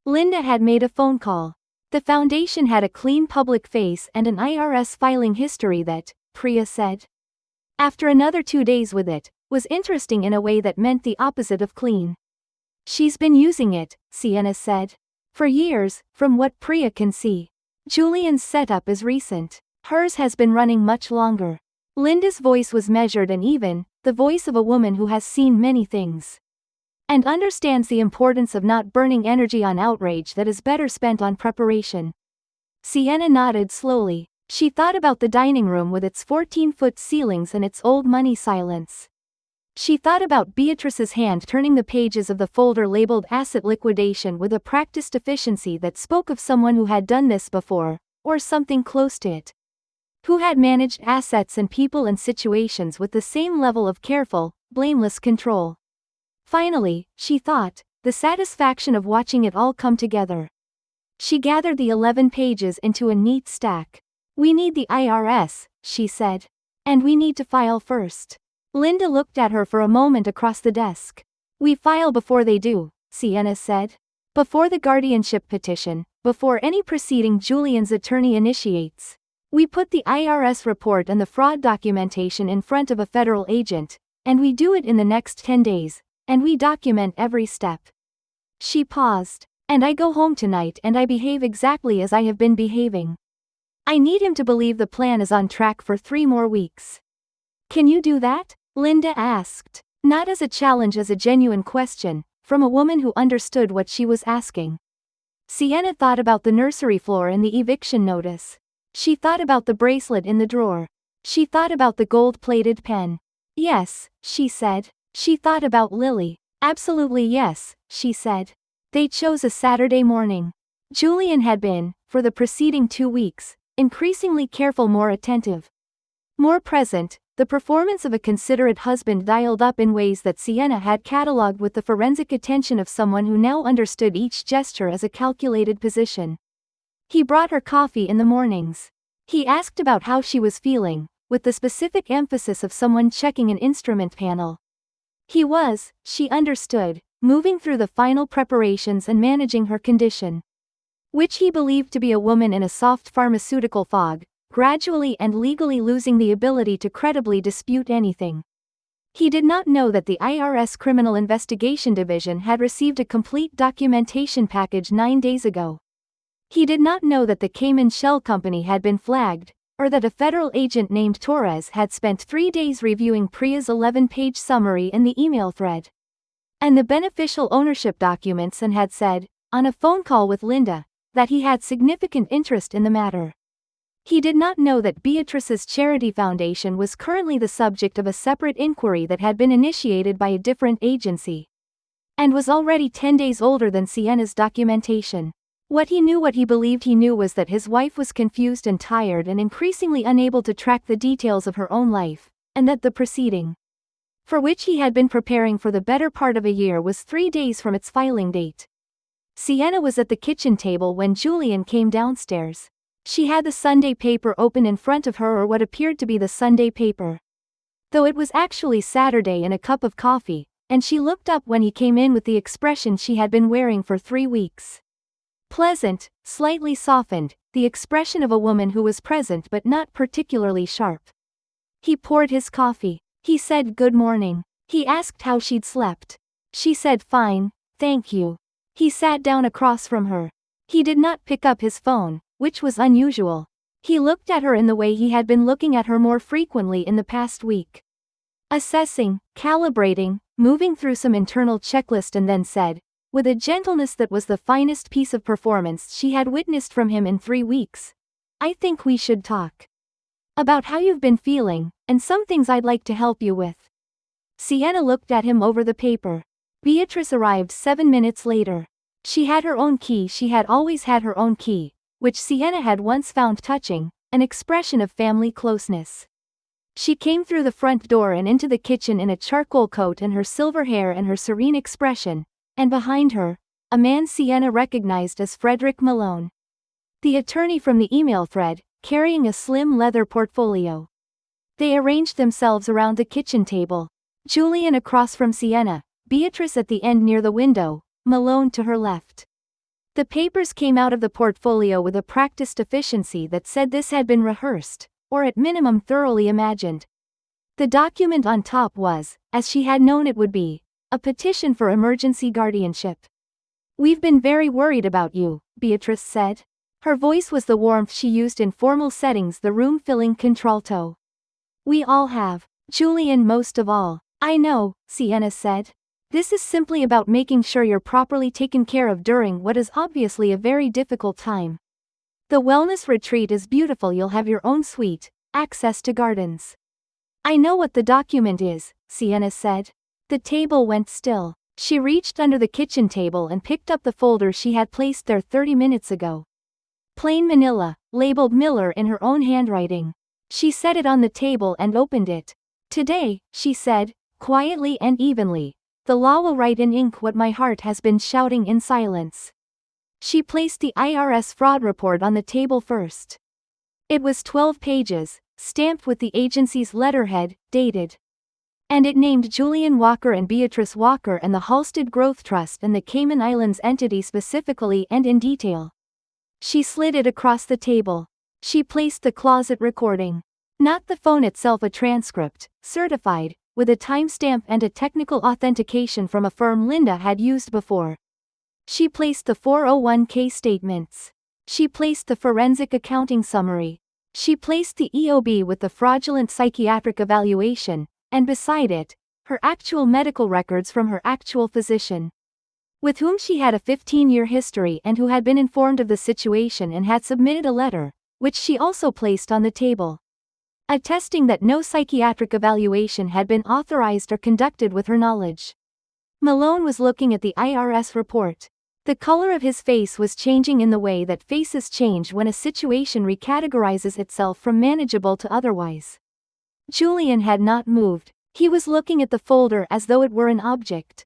Linda had made a phone call. The foundation had a clean public face and an IRS filing history that, Priya said, after another 2 days with it, was interesting in a way that meant the opposite of clean. "She's been using it," Sienna said. "For years, from what Priya can see. Julian's setup is recent. Hers has been running much longer." Linda's voice was measured and even, the voice of a woman who has seen many things. and understands the importance of not burning energy on outrage that is better spent on preparation. Sienna nodded slowly. She thought about the dining room with its 14-foot ceilings and its old money silence. She thought about Beatrice's hand turning the pages of the folder labeled Asset Liquidation with a practiced efficiency that spoke of someone who had done this before, or something close to it. Who had managed assets and people and situations with the same level of careful, blameless control. Finally, she thought, the satisfaction of watching it all come together. She gathered the 11 pages into a neat stack. "We need the IRS," she said. "And we need to file first." Linda looked at her for a moment across the desk. "We file before they do," Sienna said. "Before the guardianship petition, before any proceeding Julian's attorney initiates. We put the IRS report and the fraud documentation in front of a federal agent, and we do it in the next 10 days, and we document every step." She paused. "And I go home tonight and I behave exactly as I have been behaving. I need him to believe the plan is on track for 3 more weeks." "Can you do that?" Linda asked, not as a challenge, as a genuine question, from a woman who understood what she was asking. Sienna thought about the nursery floor and the eviction notice. She thought about the bracelet in the drawer. She thought about the gold-plated pen. "Yes," she said. She thought about Lily. "Absolutely yes," she said. They chose a Saturday morning. Julian had been, for the preceding 2 weeks, increasingly careful, more attentive, more present, the performance of a considerate husband dialed up in ways that Sienna had catalogued with the forensic attention of someone who now understood each gesture as a calculated position. He brought her coffee in the mornings. He asked about how she was feeling, with the specific emphasis of someone checking an instrument panel. He was, she understood, moving through the final preparations and managing her condition, which he believed to be a woman in a soft pharmaceutical fog, gradually and legally losing the ability to credibly dispute anything. He did not know that the IRS Criminal Investigation Division had received a complete documentation package 9 days ago. He did not know that the Cayman Shell Company had been flagged, or that a federal agent named Torres had spent 3 days reviewing Priya's 11-page summary in the email thread and the beneficial ownership documents, and had said, on a phone call with Linda, that he had significant interest in the matter. He did not know that Beatrice's charity foundation was currently the subject of a separate inquiry that had been initiated by a different agency, and was already 10 days older than Sienna's documentation. What he believed he knew was that his wife was confused and tired and increasingly unable to track the details of her own life, and that the proceeding, for which he had been preparing for the better part of a year, was 3 days from its filing date. Sienna was at the kitchen table when Julian came downstairs. She had the Sunday paper open in front of her, or what appeared to be the Sunday paper, though it was actually Saturday, and a cup of coffee, and she looked up when he came in with the expression she had been wearing for 3 weeks. Pleasant, slightly softened, the expression of a woman who was present but not particularly sharp. He poured his coffee. He said good morning. He asked how she'd slept. She said fine, thank you. He sat down across from her. He did not pick up his phone, which was unusual. He looked at her in the way he had been looking at her more frequently in the past week. Assessing, calibrating, moving through some internal checklist, and then said, with a gentleness that was the finest piece of performance she had witnessed from him in 3 weeks, "I think we should talk about how you've been feeling, and some things I'd like to help you with." Sienna looked at him over the paper. Beatrice arrived 7 minutes later. She had her own key. She had always had her own key, which Sienna had once found touching, an expression of family closeness. She came through the front door and into the kitchen in a charcoal coat and her silver hair and her serene expression, and behind her, a man Sienna recognized as Frederick Malone, the attorney from the email thread, carrying a slim leather portfolio. They arranged themselves around the kitchen table, Julian across from Sienna, Beatrice at the end near the window, Malone to her left. The papers came out of the portfolio with a practiced efficiency that said this had been rehearsed, or at minimum thoroughly imagined. The document on top was, as she had known it would be, a petition for emergency guardianship. "We've been very worried about you," Beatrice said. Her voice was the warmth she used in formal settings, the room-filling contralto. "We all have. Julian most of all." "I know," Sienna said. This is simply about making sure you're properly taken care of during what is obviously a very difficult time. The wellness retreat is beautiful. You'll have your own suite, access to gardens. I know what the document is, Sienna said. The table went still. She reached under the kitchen table and picked up the folder she had placed there 30 minutes ago. Plain manila, labeled Miller in her own handwriting. She set it on the table and opened it. Today, she said, quietly and evenly, the law will write in ink what my heart has been shouting in silence. She placed the IRS fraud report on the table first. It was 12 pages, stamped with the agency's letterhead, dated. And it named Julian Walker and Beatrice Walker and the Halstead Growth Trust and the Cayman Islands entity specifically and in detail. She slid it across the table. She placed the closet recording. Not the phone itself, a transcript, certified, with a timestamp and a technical authentication from a firm Linda had used before. She placed the 401k statements. She placed the forensic accounting summary. She placed the EOB with the fraudulent psychiatric evaluation, and beside it, her actual medical records from her actual physician, with whom she had a 15-year history and who had been informed of the situation and had submitted a letter, which she also placed on the table, attesting that no psychiatric evaluation had been authorized or conducted with her knowledge. Malone was looking at the IRS report. The color of his face was changing in the way that faces change when a situation recategorizes itself from manageable to otherwise. Julian had not moved. He was looking at the folder as though it were an object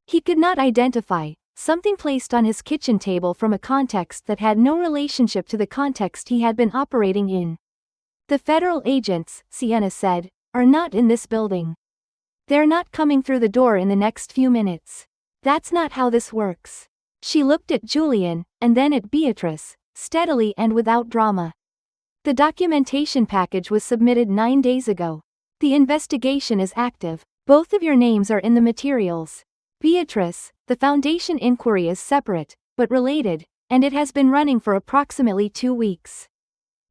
he could not identify, something placed on his kitchen table from a context that had no relationship to the context he had been operating in. The federal agents, Sienna said, are not in this building. They're not coming through the door in the next few minutes. That's not how this works. She looked at Julian, and then at Beatrice, steadily and without drama. The documentation package was submitted 9 days ago. The investigation is active. Both of your names are in the materials. Beatrice, the foundation inquiry is separate, but related, and it has been running for approximately 2 weeks.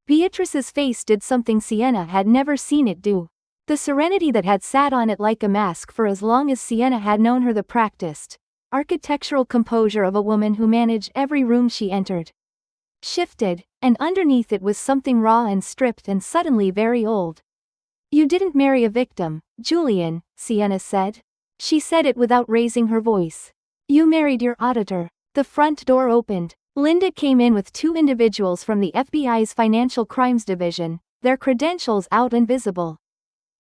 Beatrice's face did something Sienna had never seen it do. The serenity that had sat on it like a mask for as long as Sienna had known her, the practiced, architectural composure of a woman who managed every room she entered, shifted, and underneath it was something raw and stripped and suddenly very old. You didn't marry a victim, Julian, Sienna said. She said it without raising her voice. You married your auditor. The front door opened. Linda came in with 2 individuals from the FBI's Financial Crimes Division, their credentials out and visible.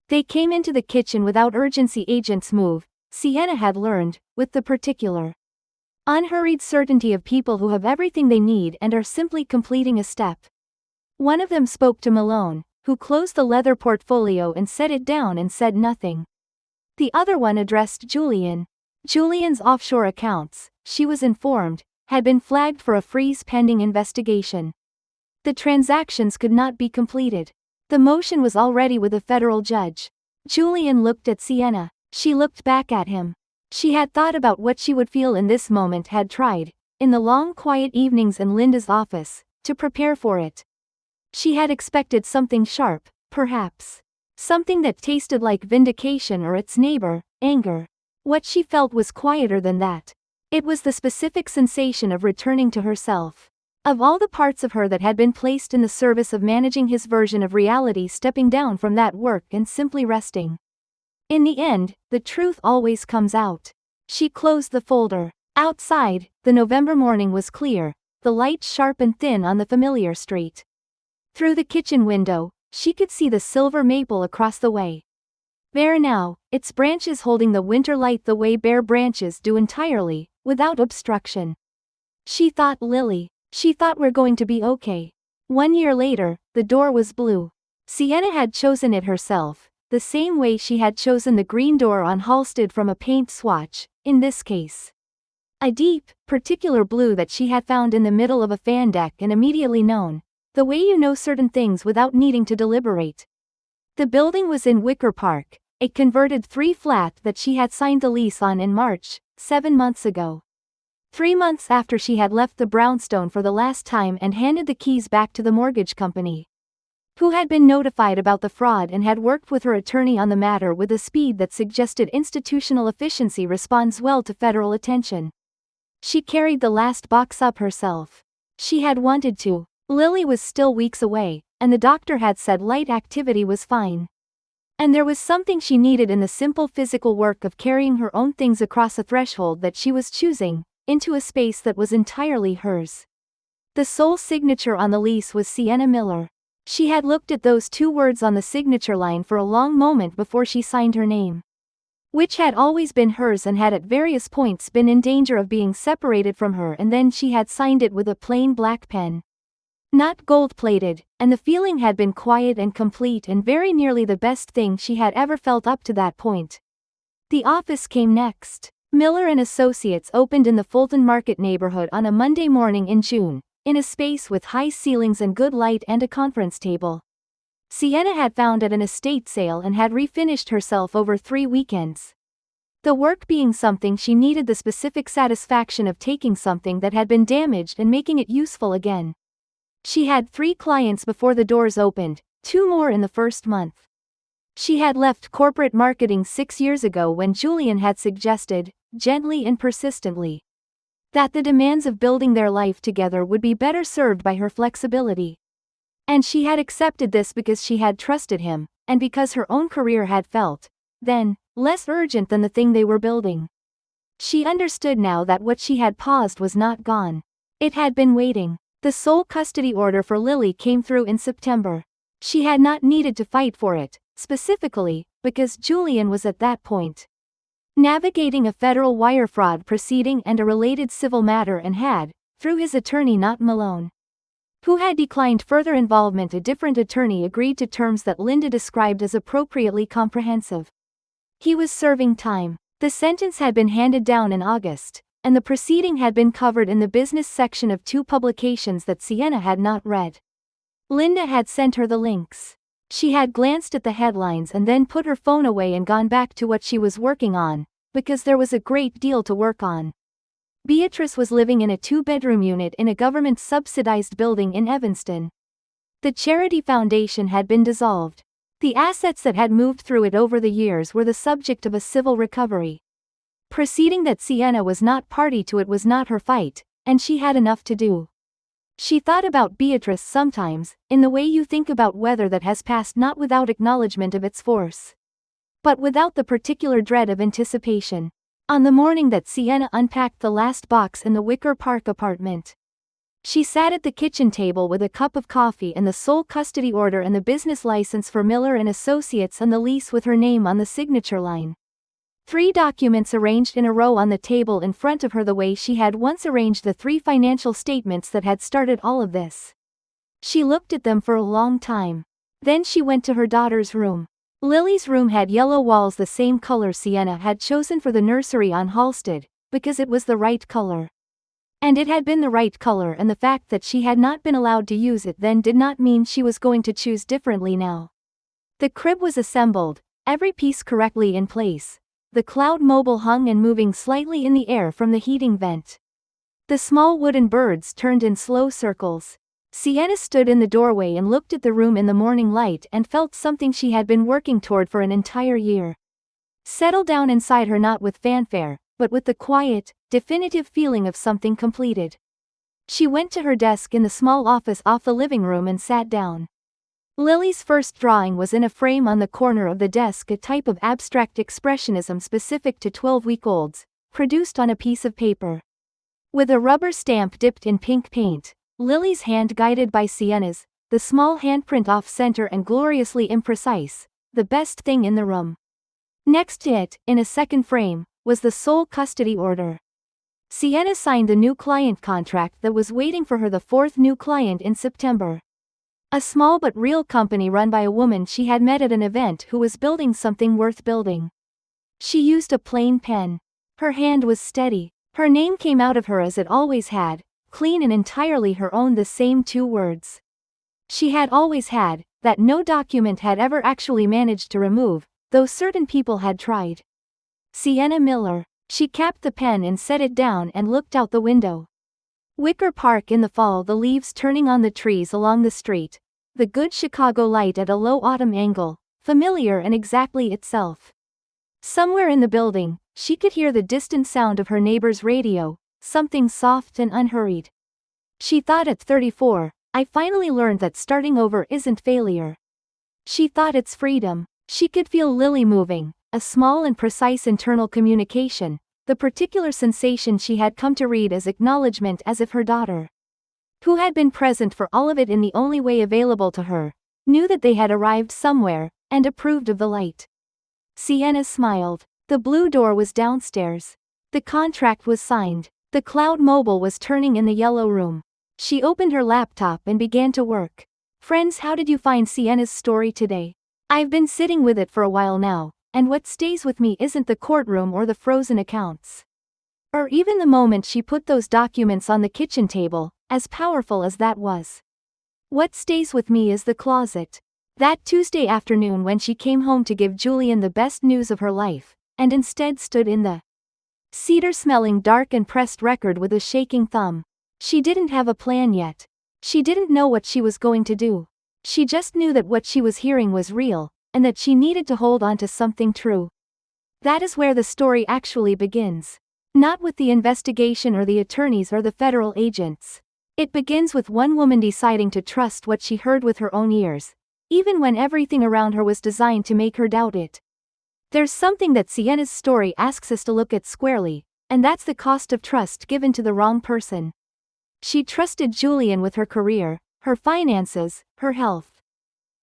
They came into the kitchen without urgency. Agents move, Sienna had learned, with the particular, unhurried certainty of people who have everything they need and are simply completing a step. One of them spoke to Malone, who closed the leather portfolio and set it down and said nothing. The other one addressed Julian. Julian's offshore accounts, she was informed, had been flagged for a freeze pending investigation. The transactions could not be completed. The motion was already with a federal judge. Julian looked at Sienna. She looked back at him. She had thought about what she would feel in this moment, had tried, in the long quiet evenings in Linda's office, to prepare for it. She had expected something sharp, perhaps. Something that tasted like vindication or its neighbor, anger. What she felt was quieter than that. It was the specific sensation of returning to herself. Of all the parts of her that had been placed in the service of managing his version of reality, stepping down from that work and simply resting. In the end, the truth always comes out. She closed the folder. Outside, the November morning was clear, the light sharp and thin on the familiar street. Through the kitchen window, she could see the silver maple across the way. Bare now, its branches holding the winter light the way bare branches do, entirely, without obstruction. She thought Lily. She thought we're going to be okay. 1 year later, the door was blue. Sienna had chosen it herself, the same way she had chosen the green door on Halstead from a paint swatch, in this case. A deep, particular blue that she had found in the middle of a fan deck and immediately known, the way you know certain things without needing to deliberate. The building was in Wicker Park, a converted 3-flat that she had signed the lease on in March, 7 months ago. 3 months after she had left the brownstone for the last time and handed the keys back to the mortgage company. who had been notified about the fraud and had worked with her attorney on the matter with a speed that suggested institutional efficiency responds well to federal attention. She carried the last box up herself. She had wanted to. Lily was still weeks away, and the doctor had said light activity was fine. And there was something she needed in the simple physical work of carrying her own things across a threshold that she was choosing, into a space that was entirely hers. The sole signature on the lease was Sienna Miller. She had looked at those 2 words on the signature line for a long moment before she signed her name, which had always been hers and had at various points been in danger of being separated from her, and then she had signed it with a plain black pen. Not gold-plated, and the feeling had been quiet and complete and very nearly the best thing she had ever felt up to that point. The office came next. Miller & Associates opened in the Fulton Market neighborhood on a Monday morning in June, in a space with high ceilings and good light and a conference table. Sienna had found at an estate sale and had refinished herself over 3 weekends. The work being something she needed, the specific satisfaction of taking something that had been damaged and making it useful again. She had 3 clients before the doors opened, 2 more in the first month. She had left corporate marketing 6 years ago when Julian had suggested, gently and persistently, that the demands of building their life together would be better served by her flexibility. And she had accepted this because she had trusted him, and because her own career had felt, then, less urgent than the thing they were building. She understood now that what she had paused was not gone. It had been waiting. The sole custody order for Lily came through in September. She had not needed to fight for it, specifically, because Julian was at that point navigating a federal wire fraud proceeding and a related civil matter and had, through his attorney not Malone, who had declined further involvement, a different attorney agreed to terms that Linda described as appropriately comprehensive. He was serving time. The sentence had been handed down in August, and the proceeding had been covered in the business section of 2 publications that Sienna had not read. Linda had sent her the links. She had glanced at the headlines and then put her phone away and gone back to what she was working on, because there was a great deal to work on. Beatrice was living in a 2-bedroom unit in a government-subsidized building in Evanston. The charity foundation had been dissolved. The assets that had moved through it over the years were the subject of a civil recovery proceeding that Sienna was not party to. It was not her fight, and she had enough to do. She thought about Beatrice sometimes, in the way you think about weather that has passed, not without acknowledgement of its force, but without the particular dread of anticipation. On the morning that Sienna unpacked the last box in the Wicker Park apartment, she sat at the kitchen table with a cup of coffee and the sole custody order and the business license for Miller & Associates and the lease with her name on the signature line. 3 documents arranged in a row on the table in front of her, the way she had once arranged the 3 financial statements that had started all of this. She looked at them for a long time. Then she went to her daughter's room. Lily's room had yellow walls, the same color Sienna had chosen for the nursery on Halsted, because it was the right color. And it had been the right color, and the fact that she had not been allowed to use it then did not mean she was going to choose differently now. The crib was assembled, every piece correctly in place. The Cloud Mobile hung and moving slightly in the air from the heating vent. The small wooden birds turned in slow circles. Sienna stood in the doorway and looked at the room in the morning light and felt something she had been working toward for an entire year settle down inside her, not with fanfare, but with the quiet, definitive feeling of something completed. She went to her desk in the small office off the living room and sat down. Lily's first drawing was in a frame on the corner of the desk, a type of abstract expressionism specific to 12-week-olds, produced on a piece of paper. With a rubber stamp dipped in pink paint, Lily's hand guided by Sienna's, the small handprint off-center and gloriously imprecise, the best thing in the room. Next to it, in a second frame, was the sole custody order. Sienna signed the new client contract that was waiting for her, the 4th new client in September. A small but real company run by a woman she had met at an event who was building something worth building. She used a plain pen. Her hand was steady. Her name came out of her as it always had, clean and entirely her own, the same 2 words she had always had, that no document had ever actually managed to remove, though certain people had tried. Sienna Miller. She capped the pen and set it down and looked out the window. Wicker Park in the fall, the leaves turning on the trees along the street, the good Chicago light at a low autumn angle, familiar and exactly itself. Somewhere in the building, she could hear the distant sound of her neighbor's radio, something soft and unhurried. She thought at 34, I finally learned that starting over isn't failure. She thought it's freedom. She could feel Lily moving, a small and precise internal communication, the particular sensation she had come to read as acknowledgement, as if her daughter, who had been present for all of it in the only way available to her, knew that they had arrived somewhere, and approved of the light. Sienna smiled. The blue door was downstairs. The contract was signed. The Cloud Mobile was turning in the yellow room. She opened her laptop and began to work. Friends, how did you find Sienna's story today? I've been sitting with it for a while now, and what stays with me isn't the courtroom or the frozen accounts, or even the moment she put those documents on the kitchen table, as powerful as that was. What stays with me is the closet. That Tuesday afternoon when she came home to give Julian the best news of her life, and instead stood in the cedar-smelling dark and pressed record with a shaking thumb. She didn't have a plan yet. She didn't know what she was going to do. She just knew that what she was hearing was real, and that she needed to hold on to something true. That is where the story actually begins. Not with the investigation or the attorneys or the federal agents. It begins with one woman deciding to trust what she heard with her own ears, even when everything around her was designed to make her doubt it. There's something that Sienna's story asks us to look at squarely, and that's the cost of trust given to the wrong person. She trusted Julian with her career, her finances, her health.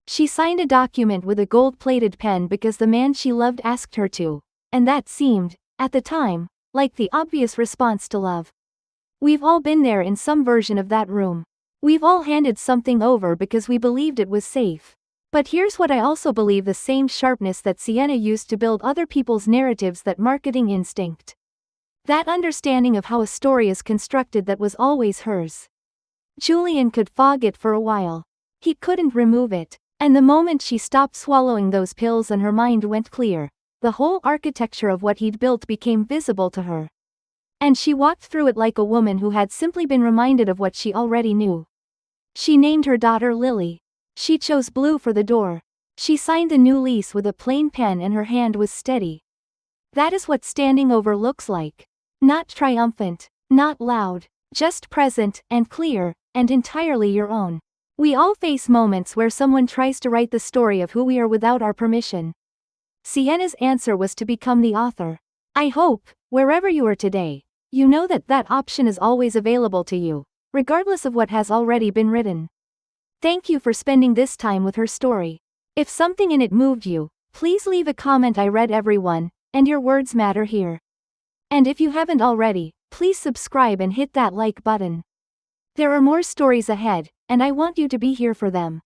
She signed a document with a gold-plated pen because the man she loved asked her to, and that seemed, at the time, like the obvious response to love. We've all been there in some version of that room. We've all handed something over because we believed it was safe. But here's what I also believe: the same sharpness that Sienna used to build other people's narratives, that marketing instinct. That understanding of how a story is constructed that was always hers. Julian could fog it for a while. He couldn't remove it. And the moment she stopped swallowing those pills and her mind went clear, the whole architecture of what he'd built became visible to her. And she walked through it like a woman who had simply been reminded of what she already knew. She named her daughter Lily. She chose blue for the door. She signed the new lease with a plain pen and her hand was steady. That is what standing over looks like. Not triumphant, not loud, just present and clear, and entirely your own. We all face moments where someone tries to write the story of who we are without our permission. Sienna's answer was to become the author. I hope, wherever you are today, you know that that option is always available to you, regardless of what has already been written. Thank you for spending this time with her story. If something in it moved you, please leave a comment. I read everyone, and your words matter here. And if you haven't already, please subscribe and hit that like button. There are more stories ahead, and I want you to be here for them.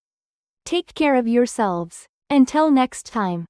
Take care of yourselves. Until next time.